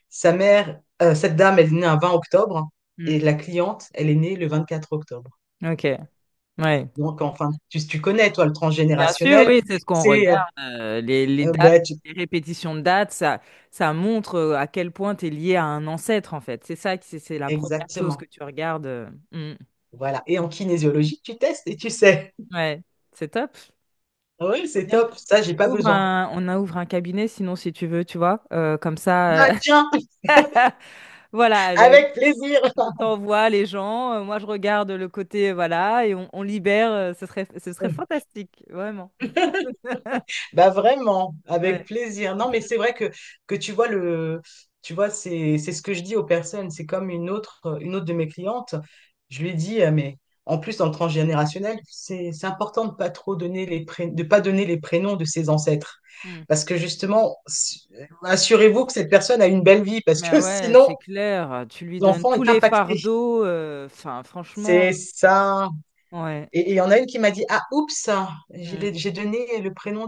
[SPEAKER 2] Sa mère, cette dame, elle est née un 20 octobre.
[SPEAKER 1] Hmm.
[SPEAKER 2] Et la cliente, elle est née le 24 octobre.
[SPEAKER 1] Ok. Ouais.
[SPEAKER 2] Donc, enfin, tu connais, toi, le
[SPEAKER 1] Bien sûr,
[SPEAKER 2] transgénérationnel.
[SPEAKER 1] oui, c'est ce qu'on
[SPEAKER 2] C'est,
[SPEAKER 1] regarde. Les dates,
[SPEAKER 2] ben,
[SPEAKER 1] les répétitions de dates, ça montre à quel point tu es lié à un ancêtre, en fait. C'est ça, c'est la première chose que
[SPEAKER 2] exactement.
[SPEAKER 1] tu regardes.
[SPEAKER 2] Voilà. Et en kinésiologie, tu testes et tu sais.
[SPEAKER 1] Ouais, c'est top.
[SPEAKER 2] Oui,
[SPEAKER 1] Faut
[SPEAKER 2] c'est
[SPEAKER 1] bien
[SPEAKER 2] top. Ça, j'ai pas besoin.
[SPEAKER 1] on a ouvre un cabinet, sinon, si tu veux, tu vois, comme ça.
[SPEAKER 2] Ah, tiens,
[SPEAKER 1] Voilà,
[SPEAKER 2] avec plaisir.
[SPEAKER 1] on t'envoie les gens. Moi, je regarde le côté, voilà, et on libère. Ce serait fantastique, vraiment.
[SPEAKER 2] Bah vraiment, avec
[SPEAKER 1] Ouais.
[SPEAKER 2] plaisir. Non, mais c'est vrai que tu vois, c'est ce que je dis aux personnes. C'est comme une autre de mes clientes. Je lui ai dit, mais en plus, dans le transgénérationnel, c'est important de pas trop donner de pas donner les prénoms de ses ancêtres.
[SPEAKER 1] Hmm.
[SPEAKER 2] Parce que justement, assurez-vous que cette personne a une belle vie, parce
[SPEAKER 1] Mais
[SPEAKER 2] que
[SPEAKER 1] ouais,
[SPEAKER 2] sinon,
[SPEAKER 1] c'est clair. Tu lui donnes
[SPEAKER 2] l'enfant
[SPEAKER 1] tous
[SPEAKER 2] est
[SPEAKER 1] les
[SPEAKER 2] impacté.
[SPEAKER 1] fardeaux. Enfin,
[SPEAKER 2] C'est
[SPEAKER 1] franchement,
[SPEAKER 2] ça.
[SPEAKER 1] ouais.
[SPEAKER 2] Et il y en a une qui m'a dit, ah, oups,
[SPEAKER 1] Hmm.
[SPEAKER 2] j'ai donné le prénom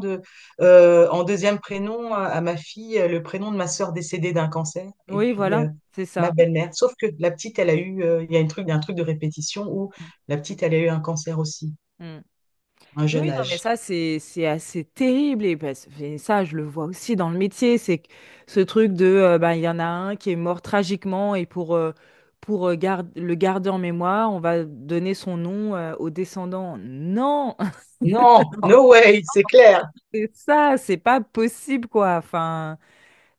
[SPEAKER 2] en deuxième prénom à ma fille, le prénom de ma sœur décédée d'un cancer, et
[SPEAKER 1] Oui,
[SPEAKER 2] puis
[SPEAKER 1] voilà, c'est
[SPEAKER 2] ma
[SPEAKER 1] ça.
[SPEAKER 2] belle-mère. Sauf que la petite, elle a eu, il y a un truc de répétition où
[SPEAKER 1] Hmm.
[SPEAKER 2] la petite, elle a eu un cancer aussi,
[SPEAKER 1] Hmm.
[SPEAKER 2] un jeune
[SPEAKER 1] Oui, non, mais
[SPEAKER 2] âge.
[SPEAKER 1] ça, c'est assez terrible. Et ça, je le vois aussi dans le métier. C'est que ce truc de, ben, il y en a un qui est mort tragiquement et le garder en mémoire, on va donner son nom aux descendants. Non,
[SPEAKER 2] Non,
[SPEAKER 1] non,
[SPEAKER 2] no way, c'est clair.
[SPEAKER 1] c'est ça, c'est pas possible, quoi. Enfin,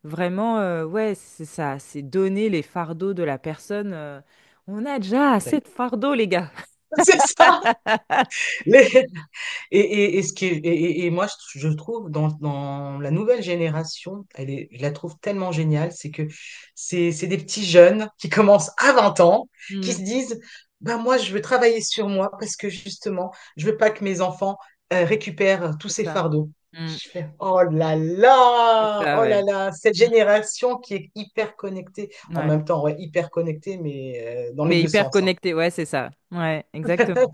[SPEAKER 1] vraiment, ouais, c'est ça. C'est donner les fardeaux de la personne. On a déjà assez de fardeaux, les gars.
[SPEAKER 2] C'est ça. Les- et ce qui est, et moi, je trouve dans la nouvelle génération, je la trouve tellement géniale, c'est que c'est des petits jeunes qui commencent à 20 ans, qui
[SPEAKER 1] Hmm,
[SPEAKER 2] se disent, ben moi, je veux travailler sur moi parce que justement, je veux pas que mes enfants récupèrent tous
[SPEAKER 1] c'est
[SPEAKER 2] ces
[SPEAKER 1] ça.
[SPEAKER 2] fardeaux.
[SPEAKER 1] Mm.
[SPEAKER 2] Je fais,
[SPEAKER 1] C'est ça,
[SPEAKER 2] oh
[SPEAKER 1] ouais.
[SPEAKER 2] là là, cette
[SPEAKER 1] Mm.
[SPEAKER 2] génération qui est hyper connectée, en
[SPEAKER 1] Ouais.
[SPEAKER 2] même temps, ouais, hyper connectée, mais dans les
[SPEAKER 1] Mais
[SPEAKER 2] deux
[SPEAKER 1] hyper
[SPEAKER 2] sens, hein.
[SPEAKER 1] connecté, ouais, c'est ça. Ouais, exactement.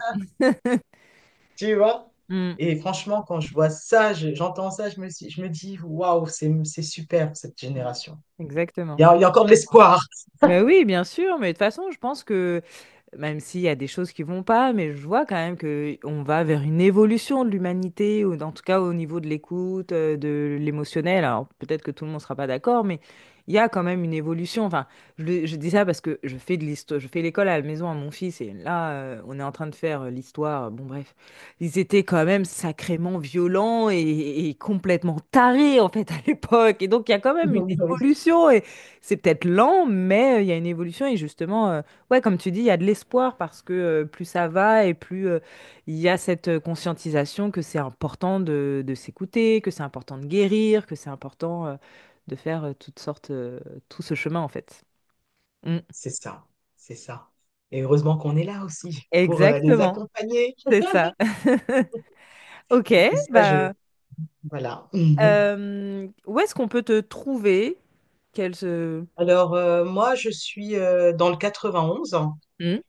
[SPEAKER 2] Tu vois?
[SPEAKER 1] Mm.
[SPEAKER 2] Et franchement, quand je vois ça, j'entends ça, je me dis, waouh, c'est super, cette génération.
[SPEAKER 1] Exactement.
[SPEAKER 2] Il y a encore de l'espoir.
[SPEAKER 1] Mais oui, bien sûr, mais de toute façon, je pense que même s'il y a des choses qui vont pas, mais je vois quand même que on va vers une évolution de l'humanité, ou en tout cas au niveau de l'écoute, de l'émotionnel. Alors peut-être que tout le monde sera pas d'accord, mais il y a quand même une évolution. Enfin, je dis ça parce que je fais de l'histoire, je fais l'école à la maison à mon fils, et là, on est en train de faire l'histoire. Bon, bref, ils étaient quand même sacrément violents et complètement tarés en fait à l'époque, et donc il y a quand même une
[SPEAKER 2] Oui,
[SPEAKER 1] évolution, et c'est peut-être lent, mais il y a une évolution, et justement. Ouais, comme tu dis, il y a de l'espoir parce que plus ça va et plus il y a cette conscientisation que c'est important de s'écouter, que c'est important de guérir, que c'est important de faire toutes sortes, tout ce chemin en fait. Mm.
[SPEAKER 2] c'est ça, c'est ça. Et heureusement qu'on est là aussi pour les
[SPEAKER 1] Exactement,
[SPEAKER 2] accompagner.
[SPEAKER 1] c'est ça. Ok,
[SPEAKER 2] Et ça,
[SPEAKER 1] bah,
[SPEAKER 2] voilà.
[SPEAKER 1] où est-ce qu'on peut te trouver? Quel se...
[SPEAKER 2] Alors, moi, je suis dans le 91,
[SPEAKER 1] Mm,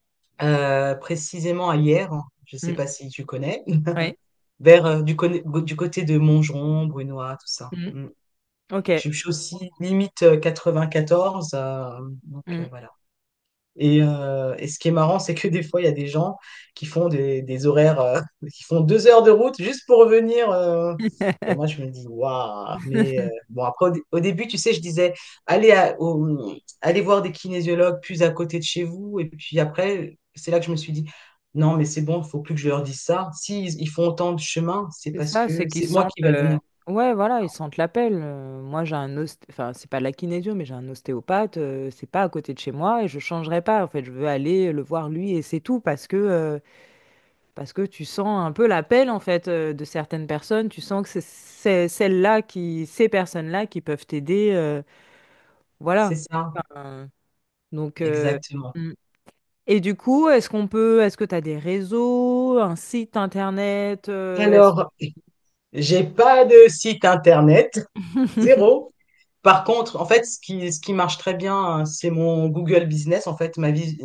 [SPEAKER 2] précisément à Hyères. Je ne sais
[SPEAKER 1] mm,
[SPEAKER 2] pas si tu connais.
[SPEAKER 1] ouais,
[SPEAKER 2] Vers du côté de Montgeron, Brunois, tout ça.
[SPEAKER 1] mm,
[SPEAKER 2] Mm.
[SPEAKER 1] ok.
[SPEAKER 2] Je suis aussi limite 94, donc
[SPEAKER 1] Mm.
[SPEAKER 2] voilà. Et ce qui est marrant, c'est que des fois, il y a des gens qui font des horaires, qui font 2 heures de route juste pour revenir. Et moi, je me dis, waouh. Mais bon, après, au début, tu sais, je disais, allez voir des kinésiologues plus à côté de chez vous. Et puis après, c'est là que je me suis dit, non, mais c'est bon, il faut plus que je leur dise ça. Si ils font autant de chemin, c'est
[SPEAKER 1] C'est
[SPEAKER 2] parce
[SPEAKER 1] ça, c'est
[SPEAKER 2] que
[SPEAKER 1] qu'ils
[SPEAKER 2] c'est moi
[SPEAKER 1] sentent.
[SPEAKER 2] qui va venir.
[SPEAKER 1] Ouais, voilà, ils sentent l'appel. Moi, j'ai un enfin, c'est pas de la kinésio, mais j'ai un ostéopathe. C'est pas à côté de chez moi et je changerai pas. En fait, je veux aller le voir lui et c'est tout parce que tu sens un peu l'appel en fait de certaines personnes. Tu sens que c'est celles-là ces personnes-là qui peuvent t'aider.
[SPEAKER 2] C'est
[SPEAKER 1] Voilà.
[SPEAKER 2] ça,
[SPEAKER 1] Enfin, donc,
[SPEAKER 2] exactement.
[SPEAKER 1] mm. Et du coup, est-ce que tu as des réseaux, un site internet,
[SPEAKER 2] Alors, j'ai pas de site internet, zéro. Par contre, en fait, ce qui marche très bien, c'est mon Google Business. En fait, ma vie,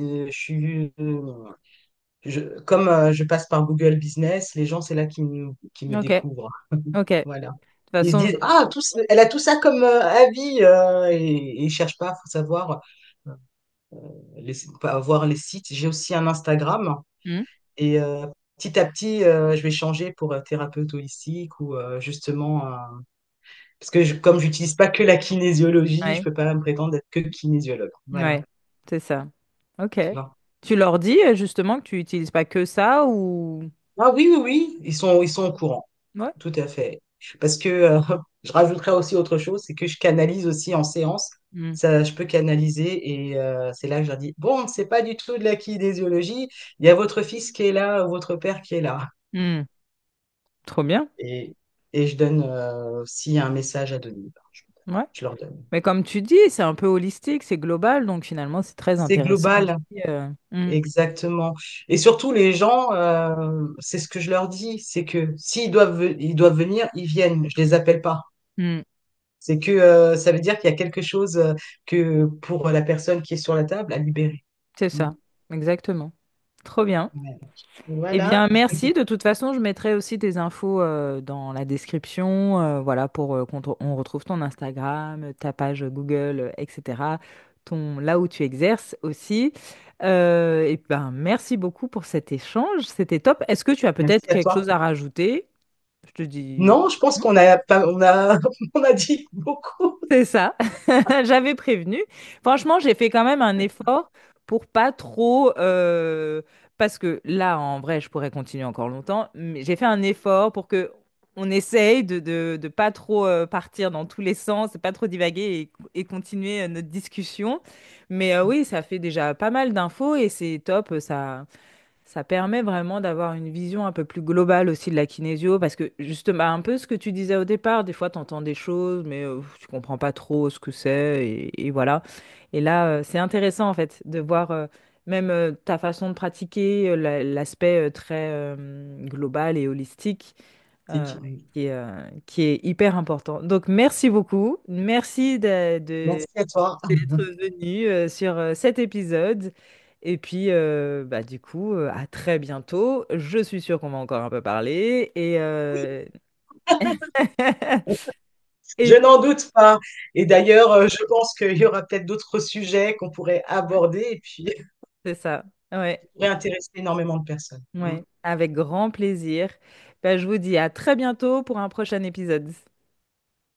[SPEAKER 2] comme je passe par Google Business, les gens, c'est là qui me
[SPEAKER 1] Ok,
[SPEAKER 2] découvrent.
[SPEAKER 1] ok. De toute
[SPEAKER 2] Voilà. Ils se
[SPEAKER 1] façon,
[SPEAKER 2] disent, ah, elle a tout ça comme avis, et ils cherchent pas, faut savoir, pas voir les sites. J'ai aussi un Instagram,
[SPEAKER 1] hmm,
[SPEAKER 2] et petit à petit, je vais changer pour thérapeute holistique ou justement, parce que comme j'utilise pas que la kinésiologie, je
[SPEAKER 1] ouais.
[SPEAKER 2] peux pas me prétendre d'être que kinésiologue. Voilà.
[SPEAKER 1] Ouais, c'est ça. Ok.
[SPEAKER 2] Tu vois.
[SPEAKER 1] Tu leur dis justement que tu n'utilises pas que ça ou...
[SPEAKER 2] Ah oui, oui, oui, ils sont au courant.
[SPEAKER 1] Ouais.
[SPEAKER 2] Tout à fait. Parce que je rajouterais aussi autre chose, c'est que je canalise aussi en séance.
[SPEAKER 1] Hmm.
[SPEAKER 2] Ça, je peux canaliser et c'est là que je leur dis, bon, c'est pas du tout de la kinésiologie, il y a votre fils qui est là ou votre père qui est là.
[SPEAKER 1] Hmm. Trop bien.
[SPEAKER 2] Et, et je donne, s'il y a un message à donner, ben,
[SPEAKER 1] Ouais.
[SPEAKER 2] je leur donne.
[SPEAKER 1] Mais comme tu dis, c'est un peu holistique, c'est global, donc finalement c'est très
[SPEAKER 2] C'est
[SPEAKER 1] intéressant
[SPEAKER 2] global.
[SPEAKER 1] aussi. Hmm.
[SPEAKER 2] Exactement. Et surtout, les gens, c'est ce que je leur dis, c'est que ils doivent venir, ils viennent. Je les appelle pas.
[SPEAKER 1] Hmm.
[SPEAKER 2] C'est que ça veut dire qu'il y a quelque chose que pour la personne qui est sur la table à libérer.
[SPEAKER 1] C'est
[SPEAKER 2] Mm.
[SPEAKER 1] ça, exactement. Trop bien.
[SPEAKER 2] Ouais.
[SPEAKER 1] Eh bien,
[SPEAKER 2] Voilà.
[SPEAKER 1] merci. De toute façon, je mettrai aussi tes infos dans la description, voilà, pour on retrouve ton Instagram, ta page Google, etc. Là où tu exerces aussi. Et ben, merci beaucoup pour cet échange. C'était top. Est-ce que tu as
[SPEAKER 2] Merci
[SPEAKER 1] peut-être
[SPEAKER 2] à
[SPEAKER 1] quelque
[SPEAKER 2] toi.
[SPEAKER 1] chose à rajouter? Je te dis.
[SPEAKER 2] Non, je pense qu'on a pas, on a, on a dit beaucoup.
[SPEAKER 1] C'est ça. J'avais prévenu. Franchement, j'ai fait quand même un effort pour pas trop. Parce que là, en vrai, je pourrais continuer encore longtemps, mais j'ai fait un effort pour que on essaye de pas trop partir dans tous les sens, de pas trop divaguer et continuer notre discussion. Mais oui, ça fait déjà pas mal d'infos et c'est top. Ça permet vraiment d'avoir une vision un peu plus globale aussi de la kinésio, parce que justement, un peu ce que tu disais au départ, des fois tu entends des choses, mais tu comprends pas trop ce que c'est, et voilà. Et là, c'est intéressant en fait de voir même ta façon de pratiquer, l'aspect très global et holistique.
[SPEAKER 2] c'est clair.
[SPEAKER 1] qui est hyper important. Donc, merci beaucoup. Merci
[SPEAKER 2] Merci à toi.
[SPEAKER 1] d'être venu sur cet épisode. Et puis, bah, du coup, à très bientôt. Je suis sûre qu'on va encore un peu parler.
[SPEAKER 2] Je
[SPEAKER 1] Et
[SPEAKER 2] n'en doute pas. Et d'ailleurs, je pense qu'il y aura peut-être d'autres sujets qu'on pourrait aborder et puis qui
[SPEAKER 1] c'est ça. Ouais,
[SPEAKER 2] pourraient intéresser énormément de personnes. Mm.
[SPEAKER 1] ouais, avec grand plaisir. Bah, je vous dis à très bientôt pour un prochain épisode.